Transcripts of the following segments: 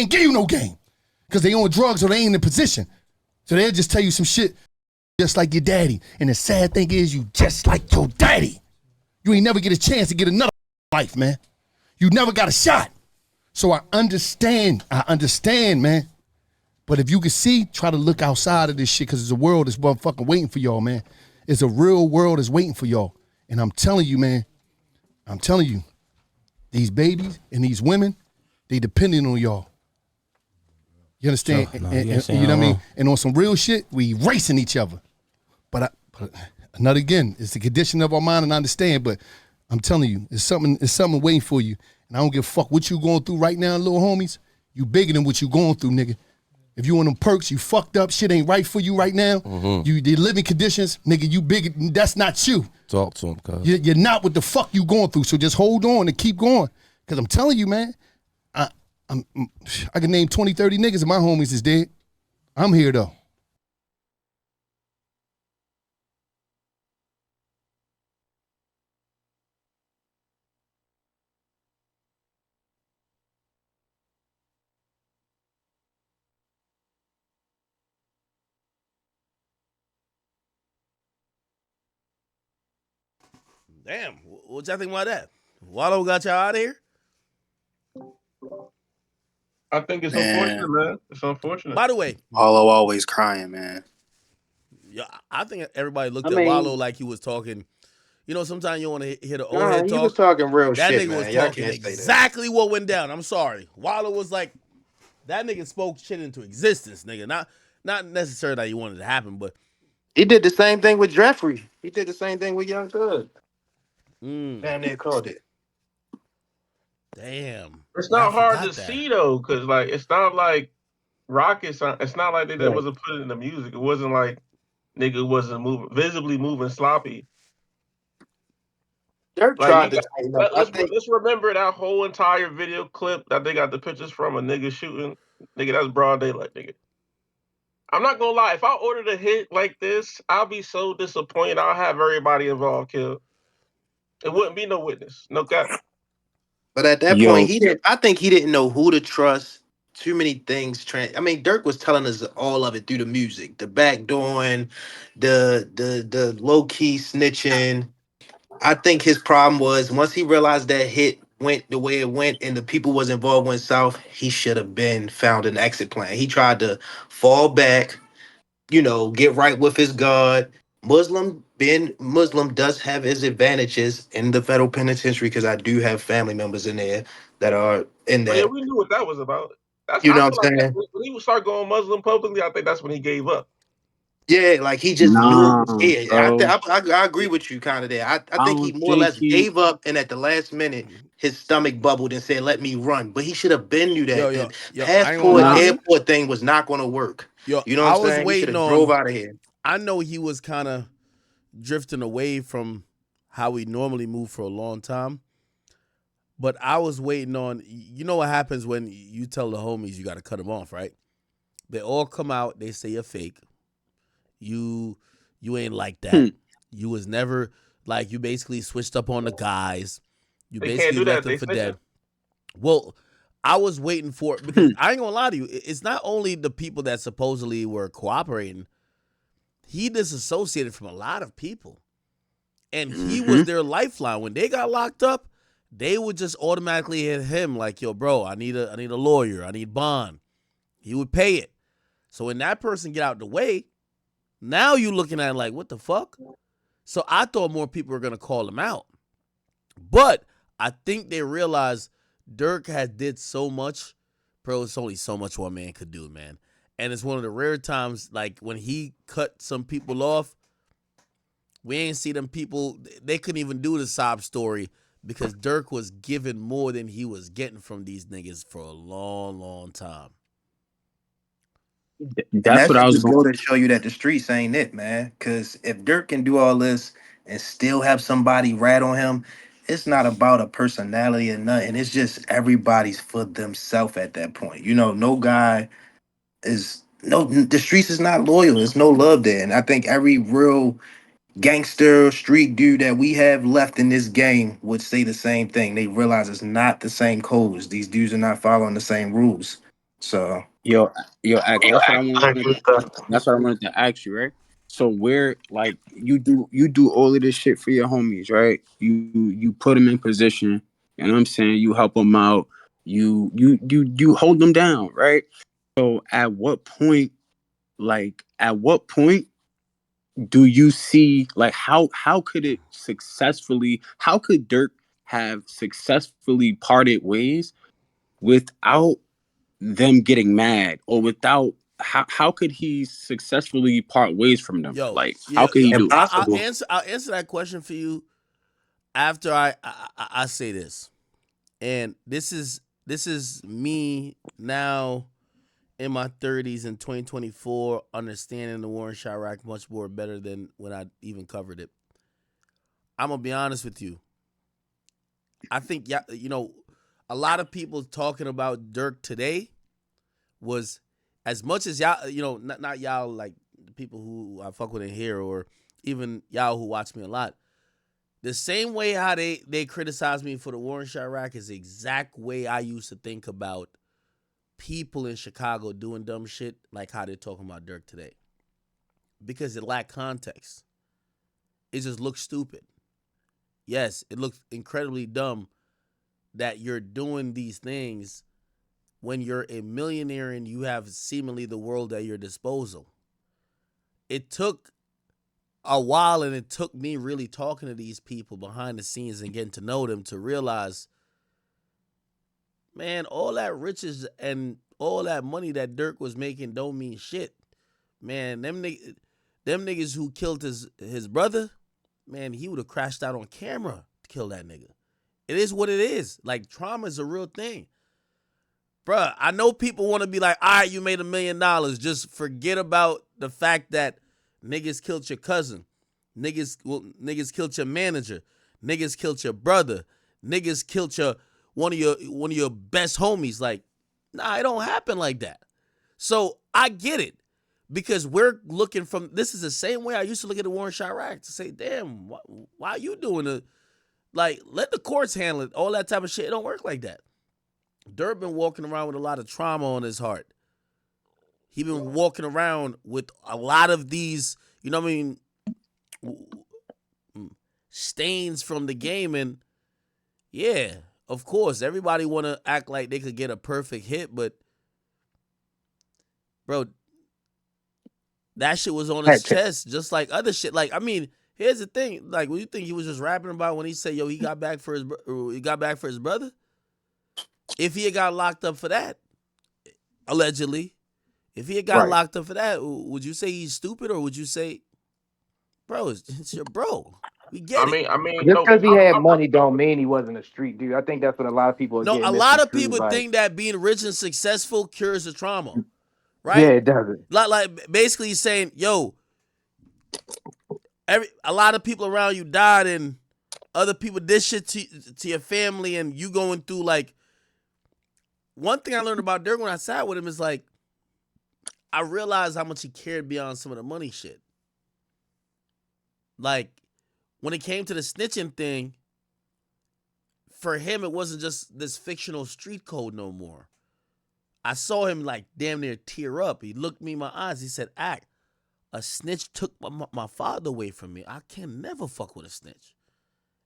ain't give you no game because they on drugs or they ain't in position. So they'll just tell you some shit just like your daddy. And the sad thing is you just like your daddy. You ain't never get a chance to get another life, man. You never got a shot. So I understand, man. But if you can see, try to look outside of this shit because there's a world that's motherfucking waiting for y'all, man. It's a real world that's waiting for y'all. And I'm telling you, man, these babies and these women, they depending on y'all. You understand? Sure. No, and you know what I mean? And on some real shit, we racing each other. But another again, it's the condition of our mind, and I understand. But I'm telling you, it's something waiting for you. And I don't give a fuck what you going through right now, little homies. You bigger than what you going through, nigga. If you on them perks, you fucked up, shit ain't right for you right now. You the living conditions, nigga, you bigger. That's not you. Talk to him, cuz. You're not what the fuck you going through. So just hold on and keep going. Cause I'm telling you, man, I can name 20, 30 niggas and my homies is dead. I'm here though. Damn, what y'all think about that? Wallow got y'all out of here? I think it's unfortunate, man. It's unfortunate. By the way, Wallow always crying, man. yeah, I think everybody looked I at mean- Wallow like he was talking. You know, sometimes you want to hear the old Nah, head he talk. was talking real That shit, nigga man. was Y'all talking can't say that. exactly what went down. I'm sorry. Wallow was like, that nigga spoke shit into existence, nigga. Not necessarily that he wanted to happen, but He did the same thing with Jeffrey. He did the same thing with Young Thug. damn. Damn near called it. It's Yeah, I not hard forgot to that. see though, because like it's not like rockets. It's not like they Right. wasn't putting in the music. It wasn't like nigga wasn't visibly moving sloppy. Dirk Like tried to tighten up. I think let's remember that whole entire video clip that they got the pictures from a nigga shooting. Nigga, that's broad daylight, nigga. I'm not gonna lie. If I ordered a hit like this, I'll be so disappointed. I'll have everybody involved killed. It wouldn't be no witness. No cap. But at that Yo. point, he didn't. I think he didn't know who to trust. Too many things. I mean, Dirk was telling us all of it through the music, the backdooring, the low key snitching. I think his problem was once he realized that hit went the way it went and the people was involved went south, he should have been found an exit plan. He tried to fall back, get right with his God. Being Muslim does have his advantages in the federal penitentiary because I do have family members in there that are in Oh yeah, that. we knew what that was about. That's You I know feel what like I'm that saying? when he would start going Muslim publicly. I think that's when he gave up. Yeah, like he just knew it Nah, was here. bro. I agree with you kind of there. I I think he don't more or think less he. gave up, and at the last minute, his stomach bubbled and said, "Let me run." But he should have been knew that the Yo, I ain't gonna passport lie to Nah, you. airport thing was not going to work. Yo, You know what I I'm was saying? He should waiting have drove on. out of here. I know he was kind of drifting away from how we normally move for a long time. But I was waiting on, you know what happens when you tell the homies you got to cut them off, right? They all come out, they say you're fake. You ain't like that. You was never like, you basically switched up on the guys. You They can't basically do left that. them They for snitching. dead. Well, I was waiting for it because I ain't gonna lie to you. It's not only the people that supposedly were cooperating. He disassociated from a lot of people. And he was their lifeline. When they got locked up, they would just automatically hit him like, yo, bro, I need a lawyer. I need bond. He would pay it. So when that person get out the way, now you looking at it like, what the fuck? So I thought more people were gonna call him out. But I think they realized Dirk had did so much. Bro, it's only so much one man could do, man. And it's one of the rare times, like when he cut some people off, we ain't see them people. They couldn't even do the sob story because Dirk was giving more than he was getting from these niggas for a long, long time. And that's that what I should was just going. go to show you that the streets ain't it, man. Because if Dirk can do all this and still have somebody rat on him, it's not about a personality or nothing. It's just everybody's for themselves at that point. No guy is no the streets is not loyal. There's no love there. And I think every real gangster street dude that we have left in this game would say the same thing. They realize it's not the same codes. These dudes are not following the same rules. So Yo, Act, Yo, that's what I wanted to ask you, right? So where like you do all of this shit for your homies, right? You put them in position, you know what I'm saying? You help them out, you hold them down, right? So at what point do you see like how could Dirk have successfully parted ways without them getting mad, or without how could he successfully part ways from them? Yo, Like how yeah, could he do it? impossible. I'll answer that question for you after I say this. And this is me now in my 30s in 2024, understanding the war in Chirac much more better than when I even covered it. I'm gonna be honest with you. I think a lot of people talking about Dirk today was, as much as y'all, not y'all like the people who I fuck with in here, or even y'all who watch me a lot. The same way how they criticize me for the war in Chirac is the exact way I used to think about people in Chicago doing dumb shit, like how they're talking about Dirk today. Because it lacked context. It just looks stupid. Yes, it looks incredibly dumb that you're doing these things when you're a millionaire and you have seemingly the world at your disposal. It took a while, and it took me really talking to these people behind the scenes and getting to know them to realize, man, all that riches and all that money that Dirk was making don't mean shit. Man, them niggas who killed his brother, man, he would have crashed out on camera to kill that nigga. It is what it is. Like, trauma is a real thing. Bruh, I know people want to be like, all right, you made $1 million. Just forget about the fact that niggas killed your cousin. Niggas killed your manager. Niggas killed your brother. Niggas killed one of your best homies. Like, nah, it don't happen like that. So I get it. Because we're looking from, this is the same way I used to look at the war in Chirac, to say, damn, why are you doing it? Like, let the courts handle it. All that type of shit. It don't work like that. Dirk been walking around with a lot of trauma on his heart. He been walking around with a lot of these, you know what I mean, stains from the game. And yeah, of course, everybody want to act like they could get a perfect hit, but bro, that shit was on his chest, just like other shit. Like, I mean, here's the thing. Like, what you think he was just rapping about when he said, "Yo, he got back for his brother"? If he had got locked up for that, allegedly, if he had got Right. locked up for that, would you say he's stupid, or would you say, bro, it's your bro? We get it. I mean, Just no, because he had money don't mean he wasn't a street dude. I think that's what a lot of people are No, getting a lot of misconstrued. people Like, think that being rich and successful cures the trauma, yeah, right? it doesn't. Like basically he's saying, yo, a lot of people around you died, and other people did shit to your family, and you going through, like, one thing I learned about Dirk when I sat with him is, like, I realized how much he cared beyond some of the money shit. Like, when it came to the snitching thing, for him, it wasn't just this fictional street code no more. I saw him, like, damn near tear up. He looked me in my eyes. He said, Act, a snitch took my father away from me. I can never fuck with a snitch.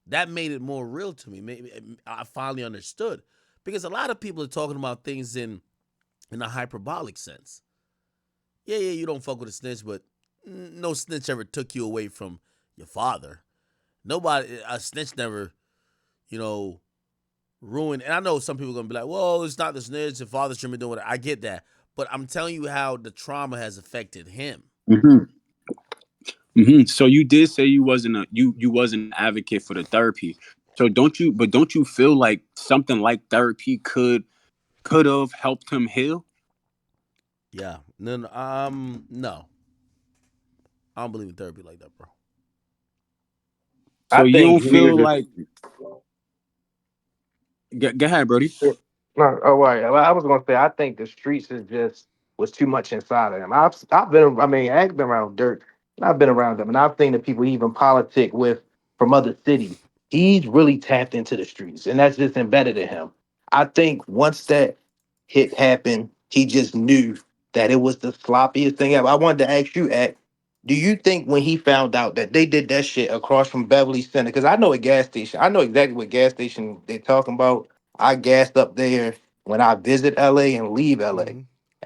That made it more real to me. Maybe I finally understood. Because a lot of people are talking about things in a hyperbolic sense. Yeah, you don't fuck with a snitch, but no snitch ever took you away from your father. A snitch never, ruined. And I know some people are going to be like, well, it's not the snitch. The father shouldn't be doing it. I get that. But I'm telling you how the trauma has affected him. So you did say you wasn't an advocate for the therapy. So don't you feel like something like therapy could have helped him heal? Yeah. No. I don't believe in therapy like that, bro. So I you think don't feel music. like go ahead, Brody. No, oh right. Well, I was gonna say I think the streets is just was too much inside of him. I've been. I mean, I've been around Dirk. And I've been around them, and I've seen the people he even politic with from other cities. He's really tapped into the streets, and that's just embedded in him. I think once that hit happened, he just knew that it was the sloppiest thing ever. I wanted to ask you, At, do you think when he found out that they did that shit across from Beverly Center, because I know a gas station, I know exactly what gas station they're talking about. I gassed up there when I visit LA and leave LA. Mm-hmm.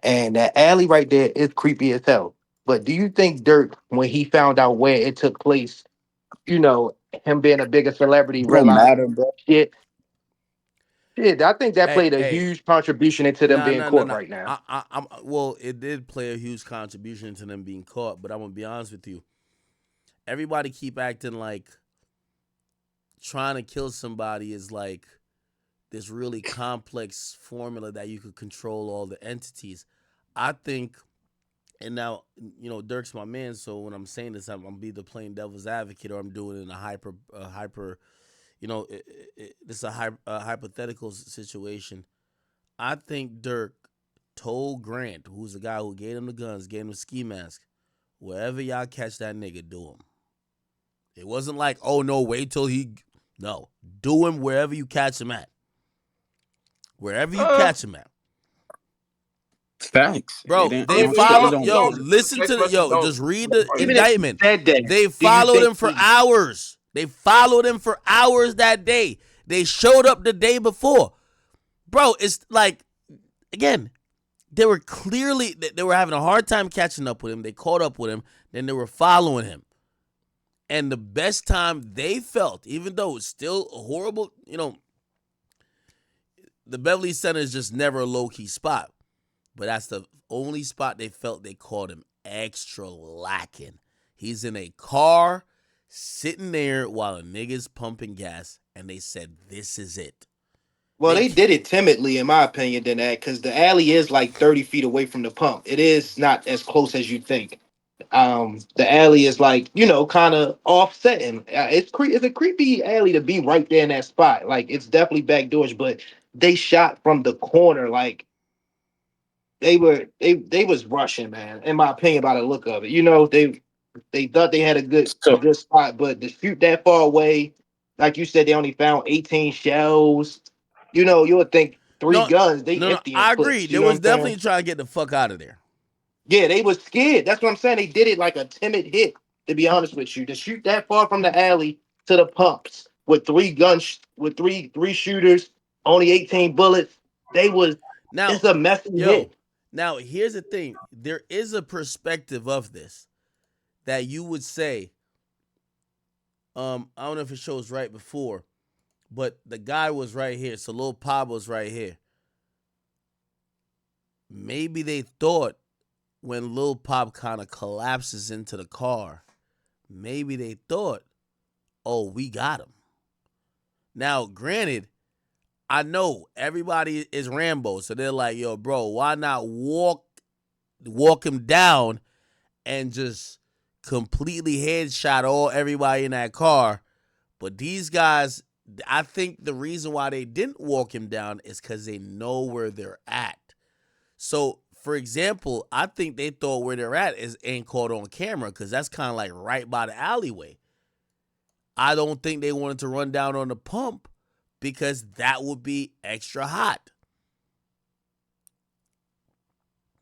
And that alley right there is creepy as hell. But do you think Dirk, when he found out where it took place, you know, him being a bigger celebrity, Don't realized matter, bro. shit, shit, I think that played a Hey, huge contribution into them nah, being nah, nah, caught nah. right now. Well, it did play a huge contribution to them being caught, but I'm gonna be honest with you. Everybody keep acting like trying to kill somebody is like this really complex formula that you could control all the entities. I think, and now Dirk's my man, so when I'm saying this, I'm be the plain devil's advocate, or I'm doing it in a hyper. This is a hypothetical situation. I think Dirk told Grant, who's the guy who gave him the guns, gave him the ski mask, wherever y'all catch that nigga, do him. It wasn't like, oh no, wait till he. No, do him wherever you catch him at. Wherever you catch him at. Facts. Bro, I they don't say it follow. don't Yo, matter. listen to the. Yo, just read the Even if he indictment. said that, They do you followed think him for hours. They followed him for hours that day. They showed up the day before. Bro, it's like, again, they were having a hard time catching up with him. They caught up with him. Then they were following him. And the best time they felt, even though it's still a horrible, the Beverly Center is just never a low-key spot. But that's the only spot they felt they caught him extra lacking. He's in a car sitting there while a nigga's pumping gas, and they said, this is it. well, they did it timidly, in my opinion, than that, because the alley is like 30 feet away from the pump. It is not as close as you think. The alley is like, kind of offsetting. It's a creepy alley to be right there in that spot. Like, it's definitely backdoors, but they shot from the corner. Like, they was rushing, man, in my opinion, by the look of it. They thought they had a So good spot, but to shoot that far away, like you said, they only found 18 shells. You would think three No, guns, they no, emptying I agree. clips. You They know what was I'm saying? definitely trying to get the fuck out of there. Yeah, they was scared. That's what I'm saying. They did it like a timid hit, to be honest with you. To shoot that far from the alley to the pumps with three guns, with three shooters, only 18 bullets. They was Now, It's a messy yo, hit. now here's the thing. There is a perspective of this that you would say, I don't know if it shows right before, but the guy was right here. So Lil Pablo's right here. Maybe they thought when Lil Pop kind of collapses into the car, maybe they thought, oh, we got him. Now, granted, I know everybody is Rambo, so they're like, yo, bro, why not walk him down and just completely headshot everybody in that car? But these guys, I think the reason why they didn't walk him down is because they know where they're at. So, for example, I think they thought where they're at ain't caught on camera because that's kind of like right by the alleyway. I don't think they wanted to run down on the pump because that would be extra hot.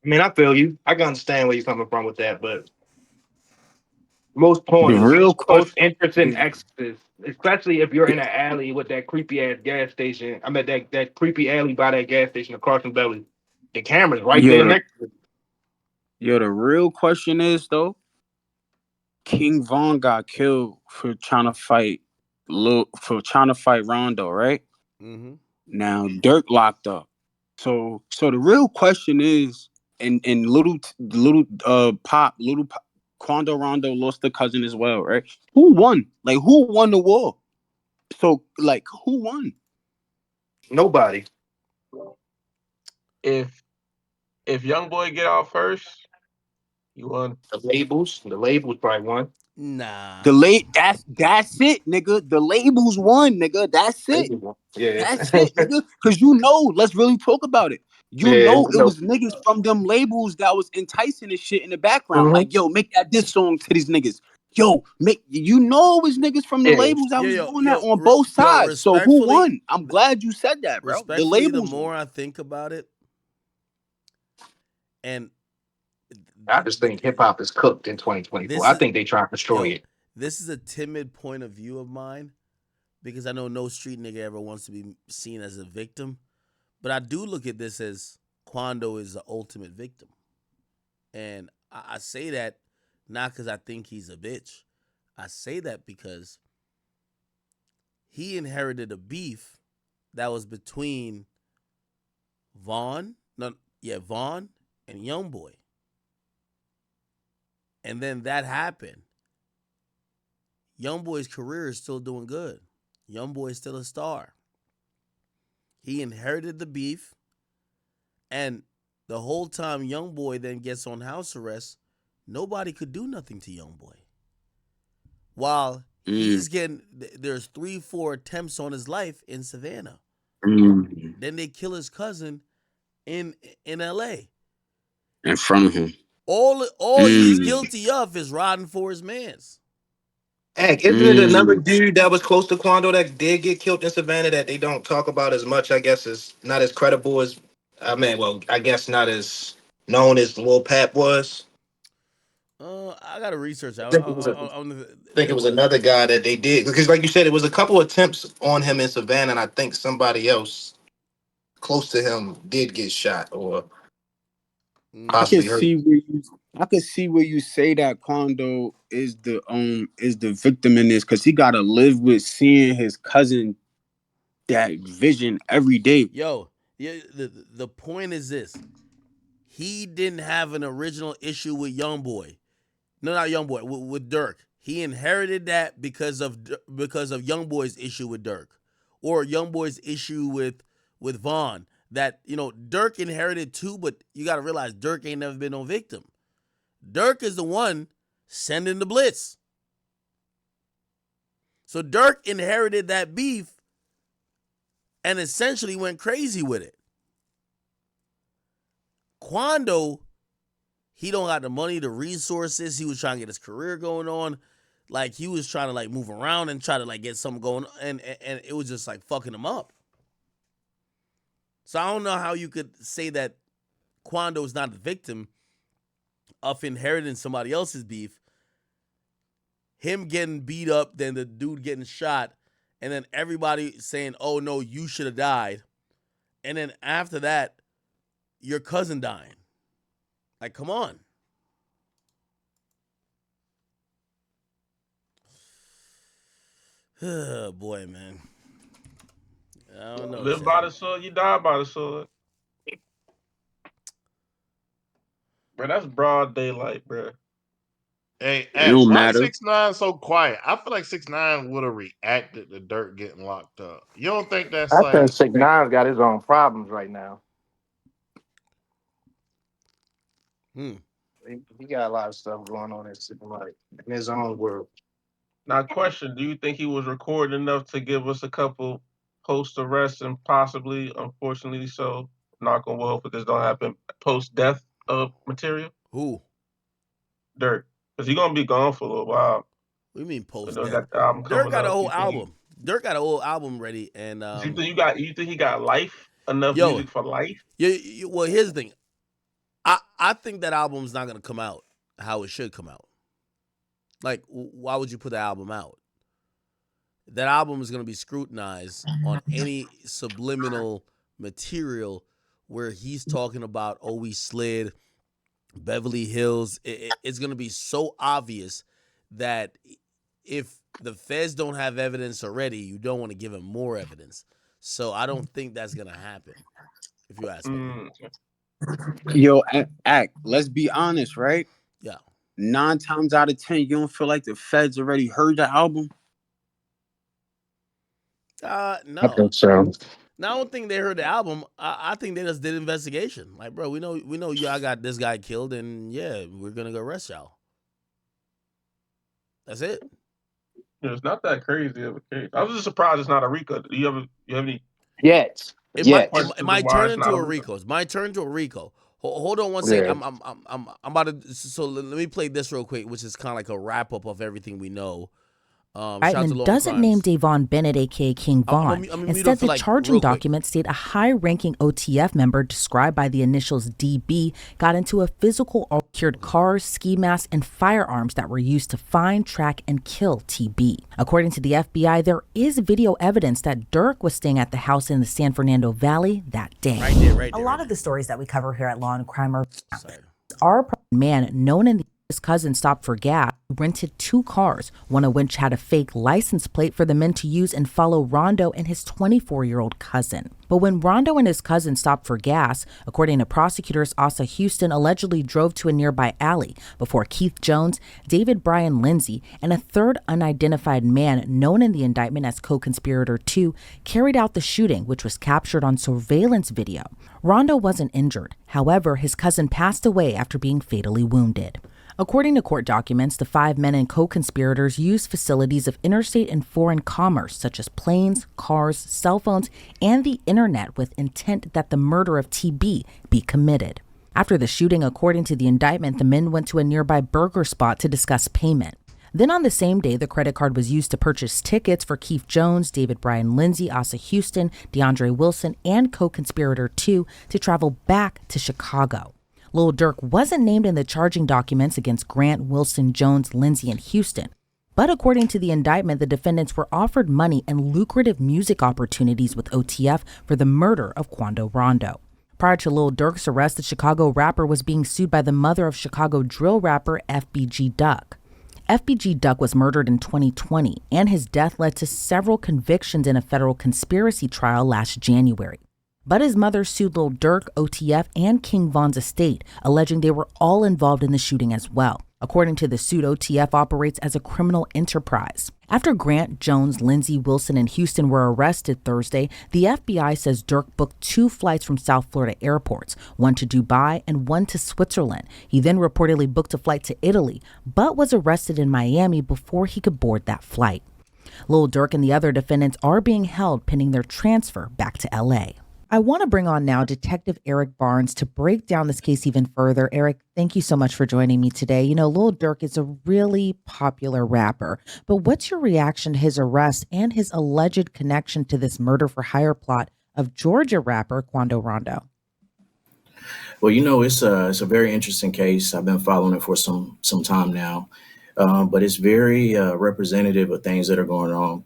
I mean, I feel you. I can understand where you're coming from with that, but most the pointers, real most question, interesting the, extras, especially if you're in an alley with that creepy ass gas station. I mean, that creepy alley by that gas station across from Belly. The camera's right yo, there the, next to it. the real question is though, King Von got killed for trying to fight Rondo, right? Mm-hmm. Now Dirk locked up. So the real question is, and Quando Rondo lost the cousin as well, right? Who won? Like who won the war? So like who won? Nobody. If young boy get out first, you won. The labels probably won. Nah. The late that's it, nigga. The labels won, nigga. That's it. Labels won. Yeah. That's it, nigga. Cause let's really talk about it. Yeah. It was niggas from them labels that was enticing this shit in the background. Mhm. Like, yo, make that diss song to these niggas. Yo, it was niggas from the Yeah. labels that Yo, was yo, doing that yo, on both yo, sides. So who respectfully, won? I'm glad you said that, bro. The respectfully, the labels won. more I think about it, And I just think hip hop is cooked in 2024. I think they try to destroy it. This is a timid point of view of mine because I know no street nigga ever wants to be seen as a victim. But I do look at this as Quando is the ultimate victim. And I say that not because I think he's a bitch. I say that because he inherited a beef that was between Vaughn and Youngboy. And then that happened. Youngboy's career is still doing good. Youngboy is still a star. He inherited the beef, and the whole time Youngboy then gets on house arrest, nobody could do nothing to Youngboy. While he's getting, there's 3-4 attempts on his life in Savannah. Then they kill his cousin in L.A. in front of him. All he's guilty of is riding for his mans. Heck, isn't it another dude that was close to Quando that did get killed in Savannah that they don't talk about as much? I guess is not as credible as I guess not as known as Lil Pap was. I gotta research. I think it was another guy that they did because, like you said, it was a couple attempts on him in Savannah, and I think somebody else close to him did get shot or possibly hurt. I could see where you say that Quando is the victim in this because he got to live with seeing his cousin that vision every day. Yo, yeah. The point is this: he didn't have an original issue with Youngboy. No, not Youngboy. With Dirk, he inherited that because of Youngboy's issue with Dirk, or Youngboy's issue with Vaughn. That Dirk inherited too, but you got to realize Dirk ain't never been no victim. Dirk is the one sending the blitz. So Dirk inherited that beef and essentially went crazy with it. Quando, he don't got the money, the resources. He was trying to get his career going on. Like, he was trying to, like, move around and try to, like, get something going on. And it was just, like, fucking him up. So I don't know how you could say that Quando is not the victim of inheriting somebody else's beef. Him getting beat up, then the dude getting shot, and then everybody saying, oh, no, you should have died. And then after that, your cousin dying. Like, come on. Oh, boy, man. I don't know. Live by the sword, you die by the sword. Bro, that's broad daylight, bro. Hey, It don't why matter. 6ix9ine so quiet? I feel like 6ix9ine would have reacted to Dirk getting locked up. You don't think that's I like? think 6ix9ine's got his own problems right now. He got a lot of stuff going on in his own world. Now, question: do you think he was recording enough to give us a couple post arrest and possibly, unfortunately, so knock on wood, if this don't happen, post death material? Who? Dirk, because he's gonna be gone for a little while. What do you mean post Dirk death? got the album Dirk coming got a up. whole album. Dirk got a whole album ready, and You think he got life enough music for life? Well, here's the thing. I think that album's not gonna come out how it should come out. Like, why would you put the album out? That album is gonna be scrutinized on any subliminal material where he's talking about, oh, we slid Beverly Hills. It's gonna be so obvious that if the feds don't have evidence already, you don't want to give them more evidence. So I don't think that's gonna happen. If you ask me. Yo, act. Let's be honest, right? Yeah. 9 times out of 10, you don't feel like the feds already heard the album? No. I think so. Now, I don't think they heard the album. I think they just did investigation. Like, bro, we know y'all got this guy killed, and yeah, we're gonna go arrest y'all. That's it. It's not that crazy of a case. I was just surprised it's not a RICO. Do you have any? Yet. It might turn into a RICO. It might turn into a RICO. Hold on one second. I'm about to. So let me play this real quick, which is kind of like a wrap up of everything we know. Shout out to Indictment Low on doesn't name Crimes. Davon Bennett, aka King Von. I'm gonna mute Instead, up for, the like, charging real quick. documents state a high-ranking OTF member described by the initials DB got into a physical secured cars, ski masks, and firearms that were used to find, track, and kill TB. According to the FBI, there is video evidence that Dirk was staying at the house in the San Fernando Valley that day. Right there. A lot of the stories that we cover here at Law and Crime Sorry. are a man known in the his cousin stopped for gas, rented 2 cars, one of which had a fake license plate for the men to use and follow Rondo and his 24-year-old cousin. But when Rondo and his cousin stopped for gas, according to prosecutors, Asa Houston allegedly drove to a nearby alley before Keith Jones, David Brian Lindsay, and a third unidentified man known in the indictment as Co-conspirator 2 carried out the shooting, which was captured on surveillance video. Rondo wasn't injured. However, his cousin passed away after being fatally wounded. According to court documents, the 5 men and co-conspirators used facilities of interstate and foreign commerce, such as planes, cars, cell phones, and the internet with intent that the murder of TB be committed. After the shooting, according to the indictment, the men went to a nearby burger spot to discuss payment. Then on the same day, the credit card was used to purchase tickets for Keith Jones, David Brian Lindsay, Asa Houston, DeAndre Wilson, and co-conspirator 2 to travel back to Chicago. Lil Durk wasn't named in the charging documents against Grant, Wilson, Jones, Lindsay, and Houston. But according to the indictment, the defendants were offered money and lucrative music opportunities with OTF for the murder of Quando Rondo. Prior to Lil Durk's arrest, the Chicago rapper was being sued by the mother of Chicago drill rapper FBG Duck. FBG Duck was murdered in 2020, and his death led to several convictions in a federal conspiracy trial last January. But his mother sued Lil Durk, OTF, and King Von's estate, alleging they were all involved in the shooting as well. According to the suit, OTF operates as a criminal enterprise. After Grant, Jones, Lindsay, Wilson, and Houston were arrested Thursday, the FBI says Dirk booked 2 flights from South Florida airports, one to Dubai and one to Switzerland. He then reportedly booked a flight to Italy, but was arrested in Miami before he could board that flight. Lil Durk and the other defendants are being held pending their transfer back to LA. I want to bring on now Detective Eric Barnes to break down this case even further. Eric, thank you so much for joining me today. You know, Lil Durk is a really popular rapper, but what's your reaction to his arrest and his alleged connection to this murder for hire plot of Georgia rapper Quando Rondo? Well, you know, it's a very interesting case. I've been following it for some time now, but it's very representative of things that are going on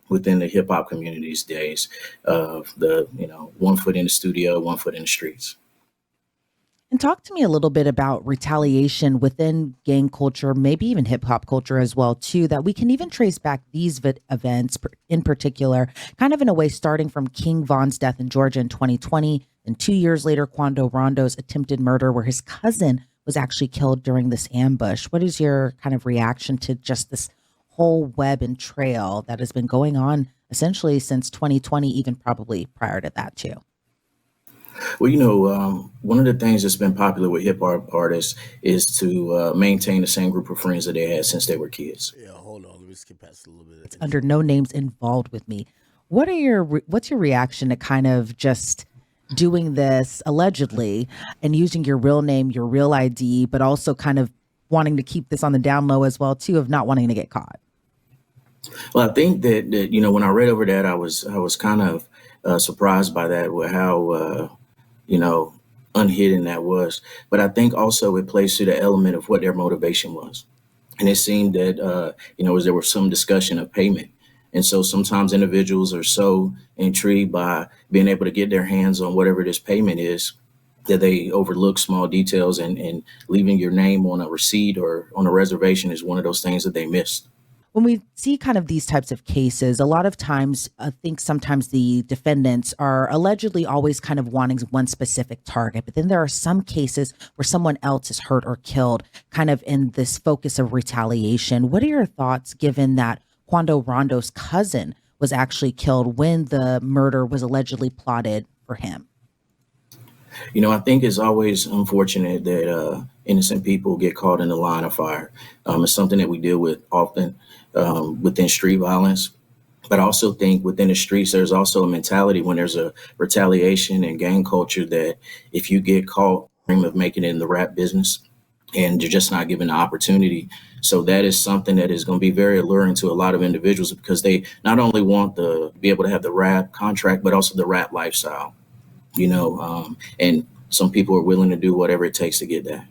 within the hip hop community these days, of the, you know, 1 foot in the studio, 1 foot in the streets. And talk to me a little bit about retaliation within gang culture, maybe even hip hop culture as well, too, that we can even trace back these events in particular, kind of in a way, starting from King Von's death in Georgia in 2020, and 2 years later, Quando Rondo's attempted murder, where his cousin was actually killed during this ambush. What is your kind of reaction to just this whole web and trail that has been going on essentially since 2020, even probably prior to that too? Well, you know, one of the things that's been popular with hip hop artists is to maintain the same group of friends that they had since they were kids. Yeah, hold on. Let me skip past a little bit. It's under no names involved with me. What's your reaction to kind of just doing this allegedly and using your real name, your real ID, but also kind of wanting to keep this on the down low as well too, of not wanting to get caught? Well, I think that you know, when I read over that, I was kind of surprised by that, with how you know, unhidden that was. But I think also it plays to the element of what their motivation was, and it seemed that you know, as there was some discussion of payment, and so sometimes individuals are so intrigued by being able to get their hands on whatever this payment is that they overlook small details, and leaving your name on a receipt or on a reservation is one of those things that they missed. When we see kind of these types of cases, a lot of times, I think sometimes the defendants are allegedly always kind of wanting one specific target. But then there are some cases where someone else is hurt or killed, kind of in this focus of retaliation. What are your thoughts, given that Quando Rondo's cousin was actually killed when the murder was allegedly plotted for him? You know, I think it's always unfortunate that innocent people get caught in the line of fire. It's something that we deal with often within street violence. But I also think within the streets, there's also a mentality when there's a retaliation and gang culture that if you get caught, dream of making it in the rap business, and you're just not given the opportunity. So that is something that is going to be very alluring to a lot of individuals because they not only want to be able to have the rap contract, but also the rap lifestyle, and some people are willing to do whatever it takes to get that.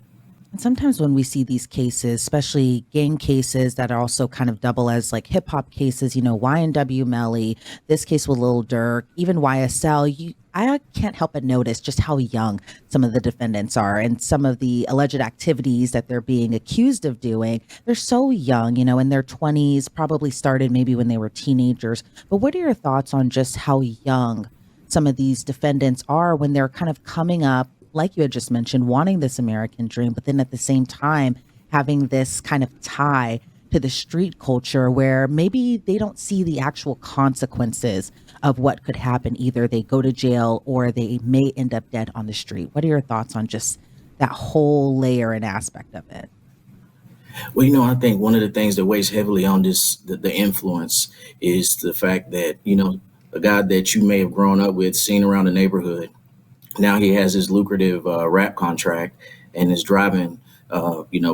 And sometimes when we see these cases, especially gang cases that are also kind of double as like hip hop cases, YNW Melly, this case with Lil Durk, even YSL, I can't help but notice just how young some of the defendants are and some of the alleged activities that they're being accused of doing. They're so young, in their 20s, probably started maybe when they were teenagers. But what are your thoughts on just how young some of these defendants are when they're kind of coming up, like you had just mentioned, wanting this American dream, but then at the same time having this kind of tie to the street culture where maybe they don't see the actual consequences of what could happen. Either they go to jail or they may end up dead on the street. What are your thoughts on just that whole layer and aspect of it? Well, I think one of the things that weighs heavily on the influence is the fact that, a guy that you may have grown up with, seen around the neighborhood, now he has his lucrative rap contract and is driving,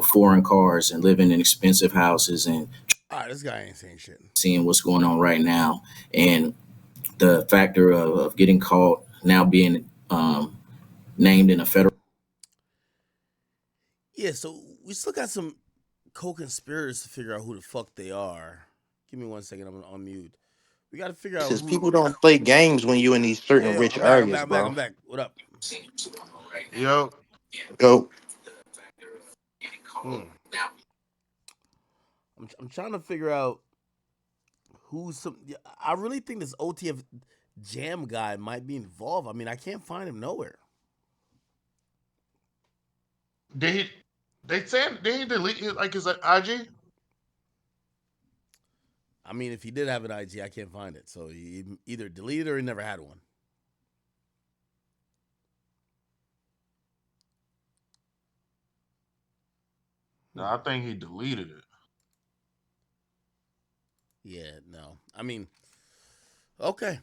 foreign cars and living in expensive houses and All right, this guy ain't saying shit. seeing what's going on right now. And the factor of getting caught, now being named in a federal. Yeah, so we still got some co-conspirators to figure out who the fuck they are. Give me 1 second. I'm gonna unmute. We got to figure out Says who. people don't play games when you in these certain Yo, rich I'm back. I'm back. areas, I'm back. bro. I'm back. What up? Yo. Go. Hmm. I'm trying to figure out who's some. I really think this OTF Jam guy might be involved. I mean, I can't find him nowhere. Did he? They said did he delete his IG? I mean, if he did have an IG, I can't find it. So he either deleted or he never had one. No, I think he deleted it. Yeah, no. I mean, okay.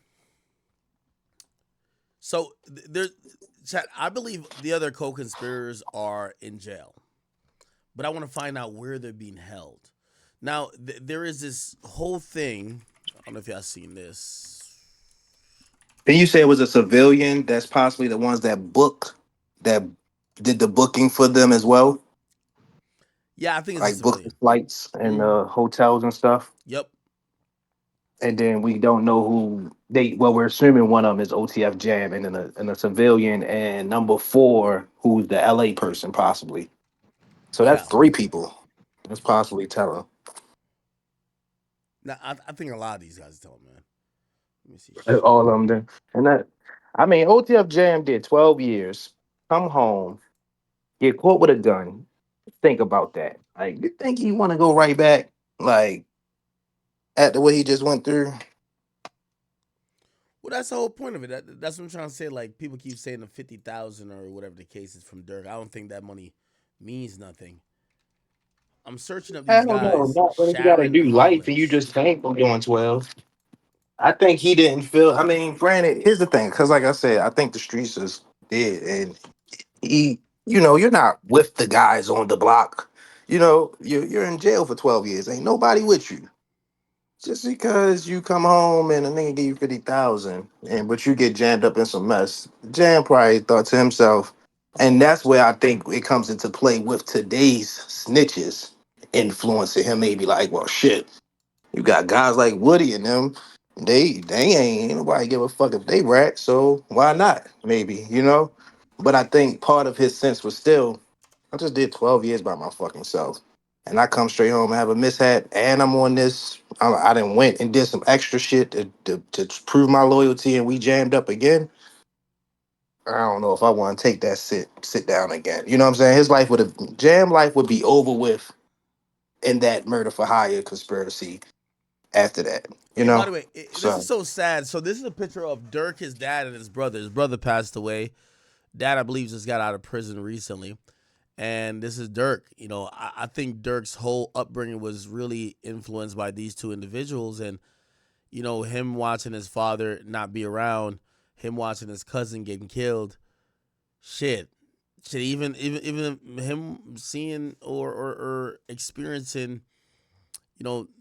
So there's, chat. I believe the other co-conspirators are in jail, but I want to find out where they're being held. Now, there is this whole thing. I don't know if y'all seen this. Then you say it was a civilian that's possibly the ones that did the booking for them as well, Yeah, I think it's a like booked the civilian. flights and Mm, the hotels and stuff. yep. And then we don't know who they. Well, we're assuming one of them is OTF Jam, and then a civilian, and number four, who's the LA person possibly. So that's Yeah. three people. That's possibly telling. Now, I think a lot of these guys tell him, man. Let me see. Shit. All of them then. And that, I mean, OTF Jam did 12 years, come home, get caught with a gun. Think about that. Like, you think he want to go right back, like, at the way he just went through? Well, that's the whole point of it. That's what I'm trying to say. Like, people keep saying the 50,000 or whatever the case is from Dirk. I don't think that money means nothing. I'm searching up I these don't know. guys. Not when you got to Sharon do life and you Hollins. just came from doing 12. I think he didn't feel. I mean, granted, here's the thing, because like I said, I think the streets is dead, and you're not with the guys on the block. You're in jail for 12 years. Ain't nobody with you. Just because you come home and a nigga give you 50,000, and but you get jammed up in some mess, Jam probably thought to himself, and that's where I think it comes into play with today's snitches influencing him. Maybe like, well, shit. You got guys like Woody and them. They ain't nobody give a fuck if they rat. So why not? Maybe. But I think part of his sense was still, I just did 12 years by my fucking self, and I come straight home and have a mishap, and I'm on this. I done went and did some extra shit to prove my loyalty, and we jammed up again. I don't know if I want to take that sit down again. You know what I'm saying? His life would have jam life would be over with in that murder for hire conspiracy after that. You Hey, by know? the way, this is So so sad. So this is a picture of Dirk, his dad, and his brother. His brother passed away. Dad, I believe, just got out of prison recently. And this is Dirk. I think Dirk's whole upbringing was really influenced by these two individuals. And, him watching his father not be around, him watching his cousin getting killed. Shit. Shit, even him seeing or experiencing,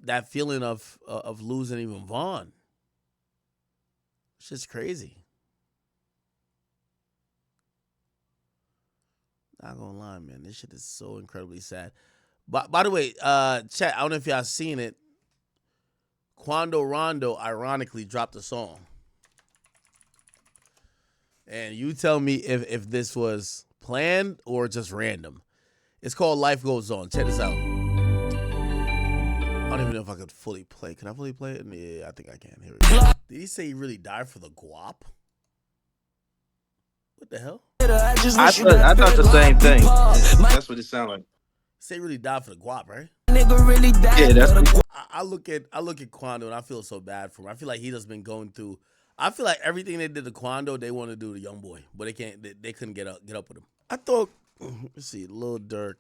that feeling of losing even Vaughn. It's just crazy. Not gonna lie, man. This shit is so incredibly sad. But by the way, chat, I don't know if y'all seen it. Quando Rondo ironically dropped a song. And you tell me if this was planned or just random. It's called Life Goes On. Check this out. I don't even know if I could fully play. Can I fully play it? Yeah, I think I can. Here we go. Did he say he really died for the guap? What the hell? I thought the same thing. That's what it sounded like. Say he really died for the guap, right? Yeah, that's what I look at Quando and I feel so bad for him. I feel like he just been going through. I feel like everything they did to Quando, they want to do to Young Boy, but they can't. They couldn't get up with him. I thought. Let's see, Lil Durk,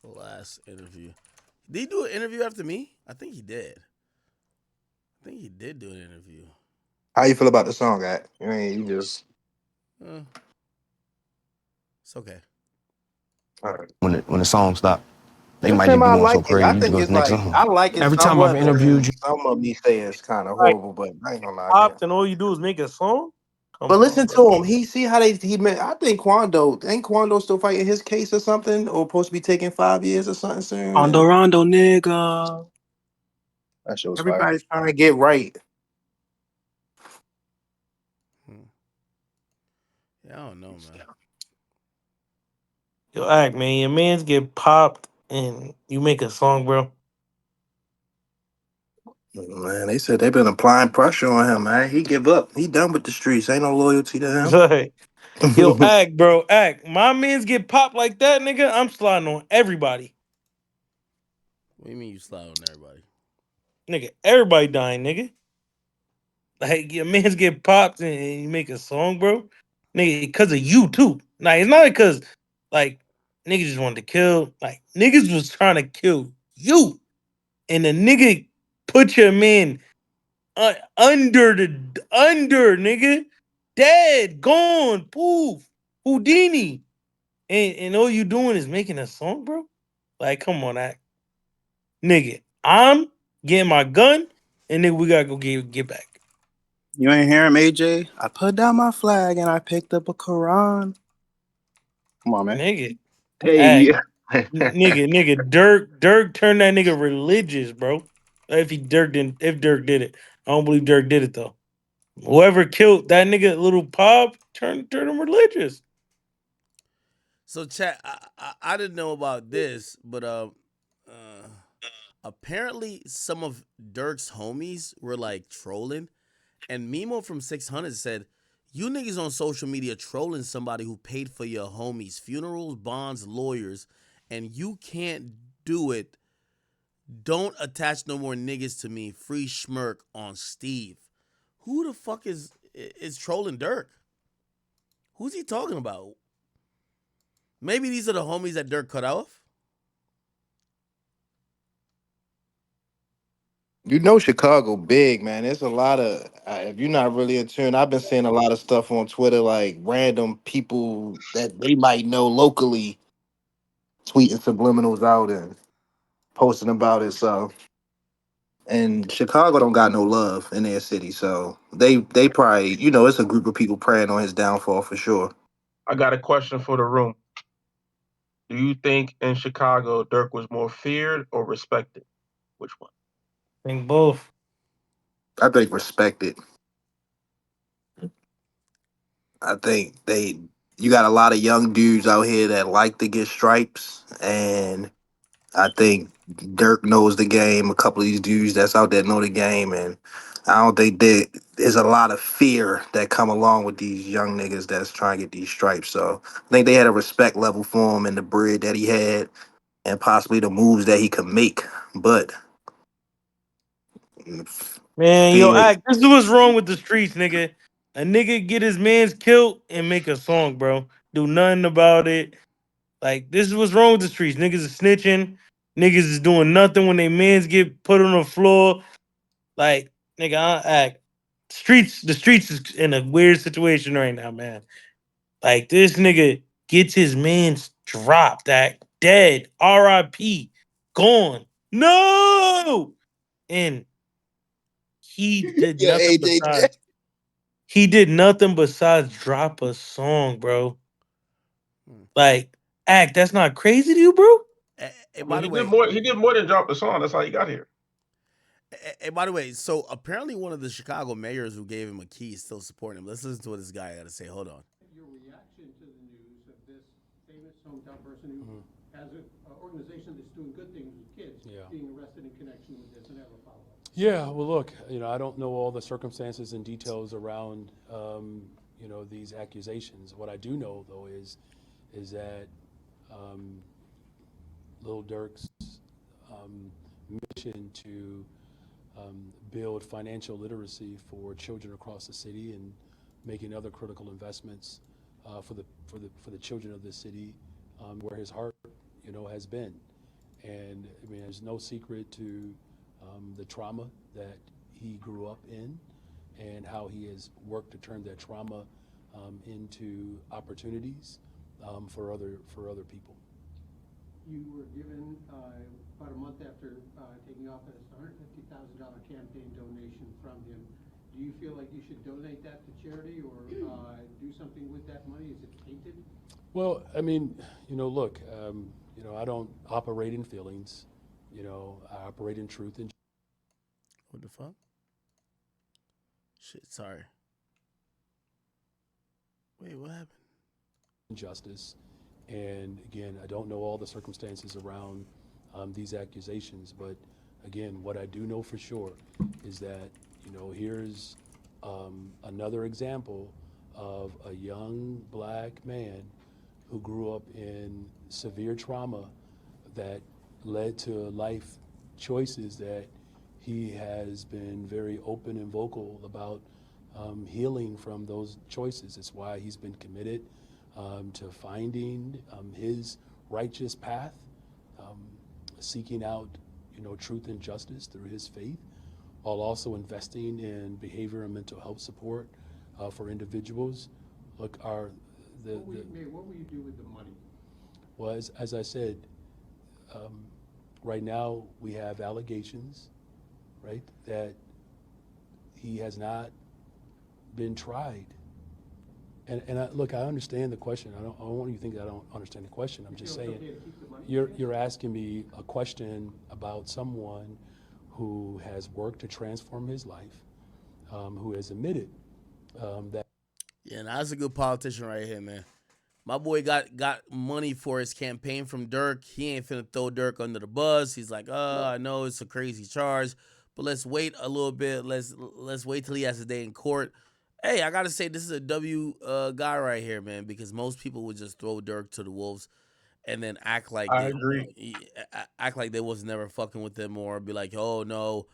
last interview. Did he do an interview after me? I think he did. I think he did do an interview. How you feel about the song, guy? I mean, you just It's okay. all right. When the song stopped, they This might time just be I going so like it. I crazy. You just think go to it's the next like song. I like it. Every time I've interviewed you, Some of me say it's kind of like horrible, but I ain't gonna lie. popped, and all you do is make a song. Come But on, listen bro. to him. He see how he met. I think Quando ain't Quando still fighting his case or something, or supposed to be taking 5 years or something soon. Quando Rondo, nigga. That shit was everybody's trying to get right. Yeah, I don't know, man. Yo, act man, your man's get popped, and you make a song, bro. Man, they said they've been applying pressure on him, man. He give up. He done with the streets. Ain't no loyalty to Like, yo, him. act, bro, act. My man's get popped like that, nigga. I'm sliding on everybody, What do you mean you slide on everybody? nigga. Everybody dying, nigga. Like your man's get popped and you make a song, bro. Nigga, because of you too. Like it's not because like niggas just wanted to kill. Like niggas was trying to kill you, and the nigga put your man under nigga, dead, gone, poof, Houdini, and all you doing is making a song, bro. Like come on, act, nigga. I'm getting my gun, and then we gotta go get back. You ain't hear him, AJ? I put down my flag and I picked up a Quran. Come on, man. Nigga. Hey, Act. Nigga, Dirk turned that nigga religious, bro. If Dirk did it. I don't believe Dirk did it though. Whoever killed that nigga little pop turned him religious. So, chat, I didn't know about this, but apparently some of Dirk's homies were like trolling, and Mimo from 600 said, "You niggas on social media trolling somebody who paid for your homies' funerals, bonds, lawyers, and you can't do it. Don't attach no more niggas to me. Free schmirk on Steve." Who the fuck is trolling Dirk? Who's he talking about? Maybe these are the homies that Dirk cut off. you know Chicago big, man. There's a lot of if you're not really in tune, I've been seeing a lot of stuff on Twitter, like random people that they might know locally tweeting subliminals out and posting about it. So, and Chicago don't got no love in their city, so they probably it's a group of people praying on his downfall for sure. I got a question for the room. Do you think in Chicago Dirk was more feared or respected? Which one? I think both. I think respected. I think you got a lot of young dudes out here that like to get stripes, and I think Dirk knows the game. A couple of these dudes that's out there know the game, and I don't think there's a lot of fear that come along with these young niggas that's trying to get these stripes. So I think they had a respect level for him and the bread that he had, and possibly the moves that he could make. But Man, yo, fear, act. This is what's wrong with the streets, nigga. A nigga get his man's killed and make a song, bro. Do nothing about it. Like, this is what's wrong with the streets. Niggas is snitching. Niggas is doing nothing when their mans get put on the floor. Like, nigga, I act. The streets is in a weird situation right now, man. Like, this nigga gets his man's dropped, that dead, R.I.P., gone. No! And he did Yeah, nothing AJ. besides drop a song, bro. Like, act, that's not crazy to you, bro? Hey, by the way, he did more than drop the song. That's how he got here. Hey, by the way, so apparently one of the Chicago mayors who gave him a key is still supporting him. Let's listen to what this guy got to say. Hold on. Your reaction to the news of this famous hometown person who has an organization that's doing good things with kids being arrested in connection with this and have a follow-up? Yeah, well, look, I don't know all the circumstances and details around, these accusations. What I do know, though, is that Lil Durk's mission to build financial literacy for children across the city and making other critical investments for the children of this city, where his heart, has been. And I mean, there's no secret to the trauma that he grew up in and how he has worked to turn that trauma into opportunities for other people. You were given about a month after taking office a $150,000 campaign donation from him. Do you feel like you should donate that to charity or do something with that money? Is it tainted? Well, I mean, look, I don't operate in feelings. I operate in truth and. What the fuck? Shit, sorry. Wait, what happened? Justice. And again, I don't know all the circumstances around these accusations, but again, what I do know for sure is that, here's another example of a young black man who grew up in severe trauma that led to life choices that he has been very open and vocal about healing from those choices. It's why he's been committed to finding his righteous path, seeking out, truth and justice through his faith, while also investing in behavior and mental health support for individuals. Look, what will you do with the money? Well, as I said, right now we have allegations, right, that he has not been tried. And look, I understand the question. I don't want you to think that I don't understand the question. I'm just saying, you're asking me a question about someone who has worked to transform his life, who has admitted that. Yeah, now that's a good politician right here, man. My boy got money for his campaign from Dirk. He ain't finna throw Dirk under the bus. He's like, I know it's a crazy charge, but let's wait a little bit. Let's wait till he has a day in court. Hey, I gotta say, this is a W guy right here, man, because most people would just throw Dirk to the wolves and then act like they was never fucking with them, or be like, oh no,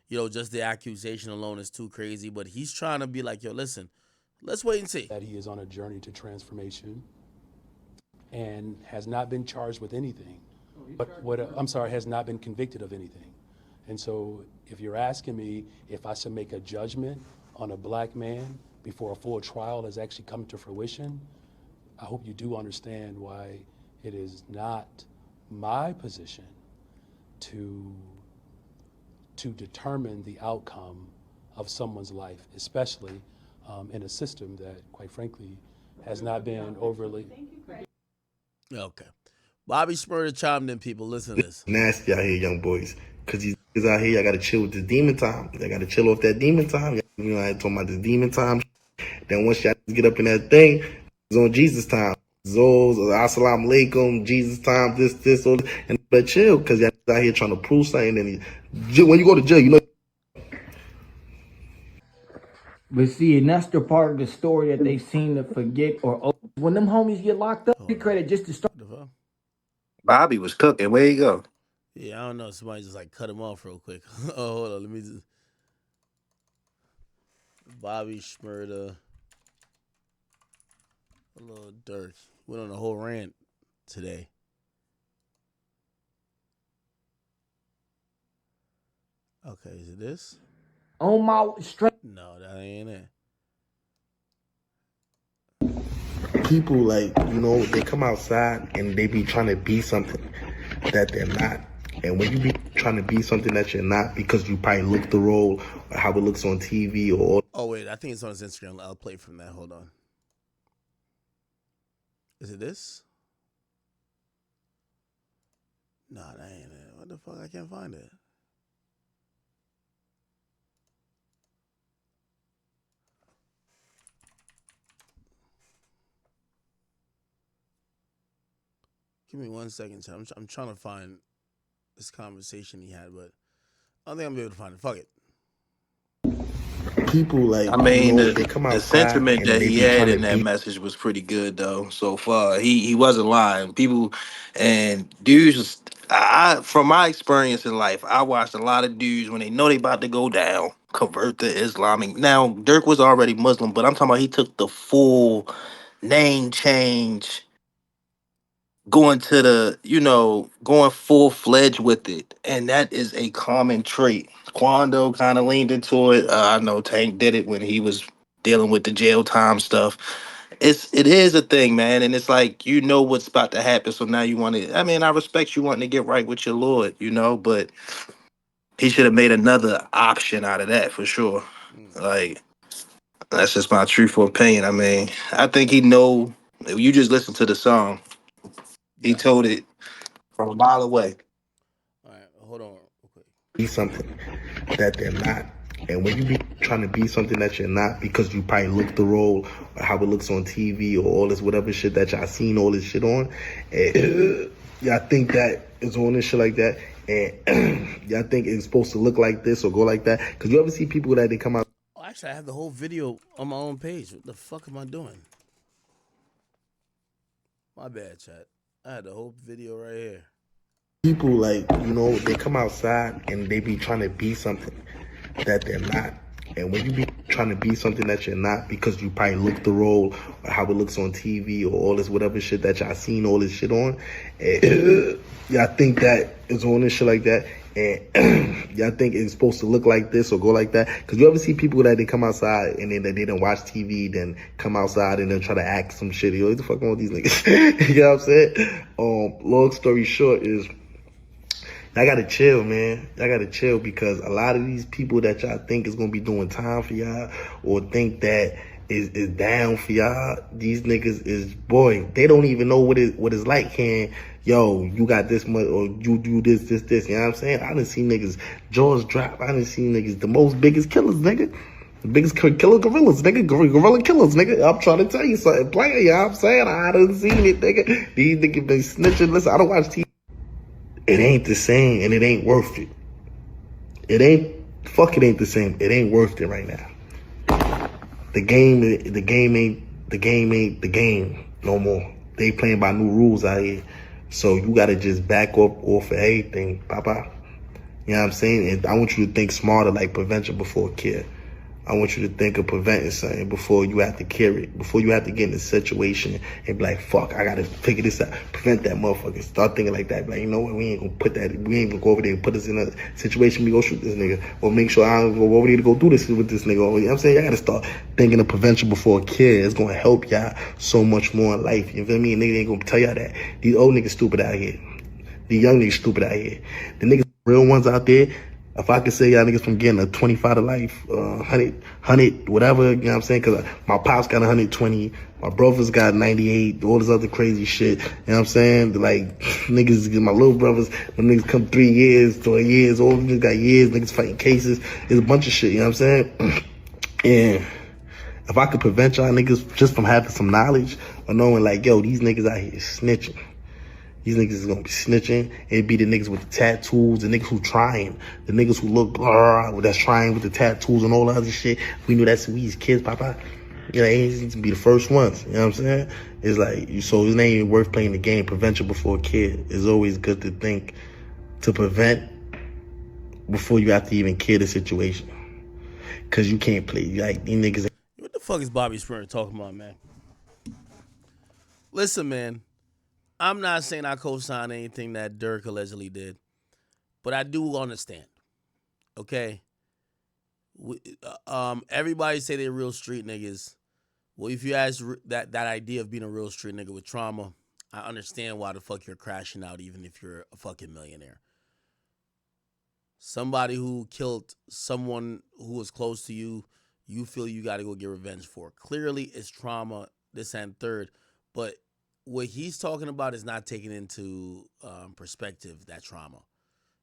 just the accusation alone is too crazy. But he's trying to be like, yo, listen, let's wait and see. That he is on a journey to transformation and has not been charged with anything. Has not been convicted of anything. And so if you're asking me if I should make a judgment on a black man before a full trial has actually come to fruition, I hope you do understand why it is not my position to determine the outcome of someone's life, especially in a system that, quite frankly, has not been overly. Okay. Bobby Shmurda chimed in, people. Listen to this. Nasty out here, young boys. Because these niggas out here, I got to chill with this demon time. I got to chill off that demon time. I ain't talking about this demon time. Then once y'all get up in that thing, it's on Jesus time. Zos, assalamu alaikum, Jesus time, this, all this. And but chill, because y'all out here trying to prove something. And when you go to jail, But see, and that's the part of the story that they seem to forget or when them homies get locked up, get credit just to start. Bobby was cooking. Where you go? Yeah, I don't know. Somebody just cut him off real quick. Oh, hold on. Let me just. Bobby Shmurda. Lil Durk. Went on a whole rant today. Okay, is it this? On my strength. No, that ain't it. people like, they come outside and they be trying to be something that they're not. And when you be trying to be something that you're not because you probably look the role or how it looks on TV or... Oh, wait, I think it's on his Instagram. I'll play from that. Hold on. Is it this? Nah, that ain't it. What the fuck? I can't find it. Give me 1 second, chat. I'm trying to find this conversation he had, but I don't think I'm gonna be able to find it. Fuck it. People like, I mean, they come the outside sentiment and that they he be had trying to in that be... message was pretty good though. So far, he wasn't lying. People and dudes, from my experience in life, I watched a lot of dudes when they know they about to go down convert to Islamic. Now, Dirk was already Muslim, but I'm talking about he took the full name change, going to the, going full fledged with it. And that is a common trait. Quando kind of leaned into it. I know Tank did it when he was dealing with the jail time stuff. It is a thing, man. And it's like, what's about to happen. So now you want to, I mean, I respect you wanting to get right with your Lord, but he should have made another option out of that for sure. Like, that's just my truthful opinion. I mean, I think he know, if you just listen to the song, he told it from a mile away. All right, hold on real quick. Be something that they're not. And when you be trying to be something that you're not because you probably look the role or how it looks on TV or all this whatever shit that y'all seen all this shit on, and y'all think that is on this shit like that, and y'all think it's supposed to look like this or go like that. Because you ever see people that they come out... Oh, actually, I have the whole video on my own page. What the fuck am I doing? My bad, chat. I had the whole video right here. People like, they come outside and they be trying to be something that they're not. And when you be trying to be something that you're not because you probably look the role or how it looks on TV or all this whatever shit that y'all seen all this shit on, and y'all think that it's on this shit like that, and y'all think it's supposed to look like this or go like that. Because you ever see people that they come outside and then they don't watch TV, then come outside and then try to act some shit. What the fuck on with these niggas? You know what I'm saying? Long story short is, y'all gotta chill, man. Y'all gotta chill because a lot of these people that y'all think is gonna be doing time for y'all or think that is down for y'all, these niggas is, boy, they don't even know what it's like. You got this much or you do this, you know what I'm saying? I done seen niggas jaws drop. I done seen niggas, the most biggest killers, nigga. The biggest killer gorillas, nigga. Gorilla killers, nigga. I'm trying to tell you something. Player, you know what I'm saying? I done seen it, nigga. These niggas been snitching. Listen, I don't watch TV. It ain't the same and it ain't worth it. It ain't the same. It ain't worth it right now. The game ain't the game no more. They playing by new rules out here. So you gotta just back up off of everything, papa. You know what I'm saying? And I want you to think smarter, like prevention before care. I want you to think of preventing something before you have to carry it, before you have to get in a situation and be like, fuck, I gotta figure this out. Prevent that motherfucker. Start thinking like that. Like, you know what? We ain't gonna go over there and put us in a situation we go shoot this nigga. Or make sure I don't go over there to go do this with this nigga. You know what I'm saying? Y'all gotta start thinking of prevention before care. It's gonna help y'all so much more in life. You feel me? Niggas ain't gonna tell y'all that. These old niggas stupid out here. These young niggas stupid out here. The niggas real ones out there, if I could say y'all niggas from getting a 25 to life, 100, whatever, you know what I'm saying? Cause my pops got 120, my brothers got 98, all this other crazy shit, you know what I'm saying? Like, niggas, my little brothers, when niggas come 3 years, 4 years, all niggas got years, niggas fighting cases, it's a bunch of shit, you know what I'm saying? And if I could prevent y'all niggas just from having some knowledge or knowing like, yo, these niggas out here snitching. These niggas is gonna be snitching. It'd be the niggas with the tattoos, the niggas who trying, the niggas who look that's trying with the tattoos and all the other shit. We knew that's we as kids, papa. You know, it needs to be the first ones. You know what I'm saying? It's like, so it's not even worth playing the game. Prevention before kid. It's always good to think to prevent before you have to even kill the situation. Cause you can't play like these niggas. What the fuck is Bobby Sprint talking about, man? Listen, man. I'm not saying I co-sign anything that Dirk allegedly did, but I do understand. Okay, everybody say they're real street niggas, Well, if you ask that idea of being a real street nigga with trauma, I understand why the fuck you're crashing out, even if you're a fucking millionaire. Somebody who killed someone who was close to you, you feel you got to go get revenge for. Clearly, it's trauma, this and third. But what he's talking about is not taking into perspective that trauma.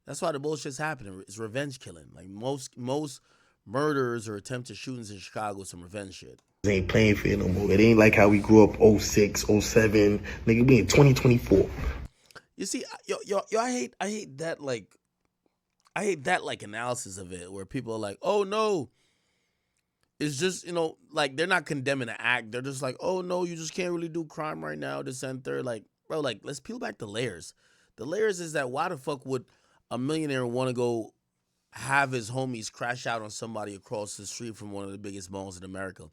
That's why the bullshit's happening. It's revenge killing. Like most murders or attempted shootings in Chicago, some revenge shit. It ain't playing fair no more. It ain't like how we grew up 06, 07. Nigga, we in 2024. You see, yo, I hate that like analysis of it where people are like, oh no, it's just, like they're not condemning the act. They're just like, oh no, you just can't really do crime right now, this and third. Like, bro, like let's peel back the layers. The layers is that why the fuck would a millionaire want to go have his homies crash out on somebody across the street from one of the biggest malls in America?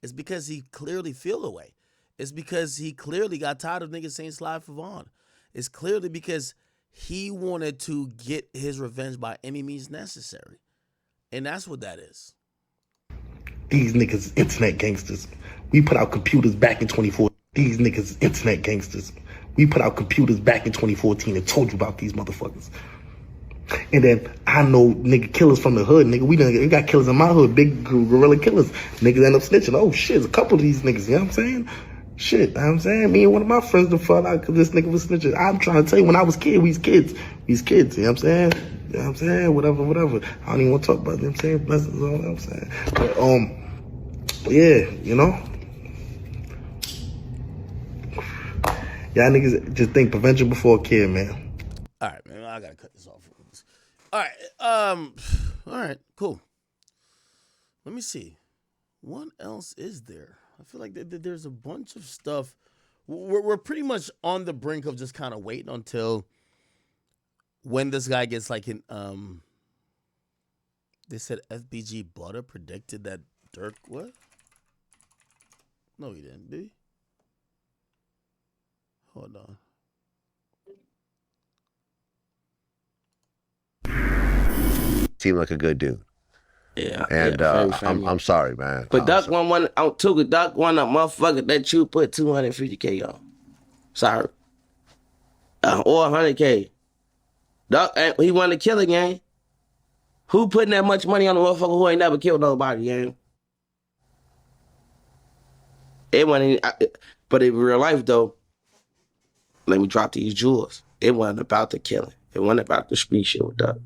It's because he clearly feel away. It's because he clearly got tired of niggas saying slide for Vaughn. It's clearly because he wanted to get his revenge by any means necessary. And that's what that is. These niggas internet gangsters. We put out computers back in 2014. These niggas internet gangsters. We put out computers back in 2014 and told you about these motherfuckers. And then I know nigga killers from the hood, nigga. We got killers in my hood, big gorilla killers. Niggas end up snitching. Oh shit, there's a couple of these niggas, you know what I'm saying? Shit, you know what I'm saying? Me and one of my friends done fought out because this nigga was snitching. I'm trying to tell you, when I was kid, we was kids. We was kids, you know what I'm saying? You know what I'm saying? Whatever. I don't even want to talk about it, you know what I'm saying? Blessings, all that I'm saying. But, yeah, y'all niggas just think prevention before care, man. All right, man, I gotta cut this off. All right, cool. Let me see. What else is there? I feel like there's a bunch of stuff. We're pretty much on the brink of just kind of waiting until when this guy gets like in. They said FBG Butter predicted that Dirk what? No, he didn't. Did he? Hold on. Seemed like a good dude. Yeah. And I'm sorry, man. But Duck one took a Duck one a motherfucker that you put $250K on. Sorry. Or $100K. Duck, he wanted to kill a gang. Who putting that much money on a motherfucker who ain't never killed nobody, gang? It wasn't. But in real life, though, let me drop these jewels. It wasn't about the killing. It wasn't about the street shit with Duck.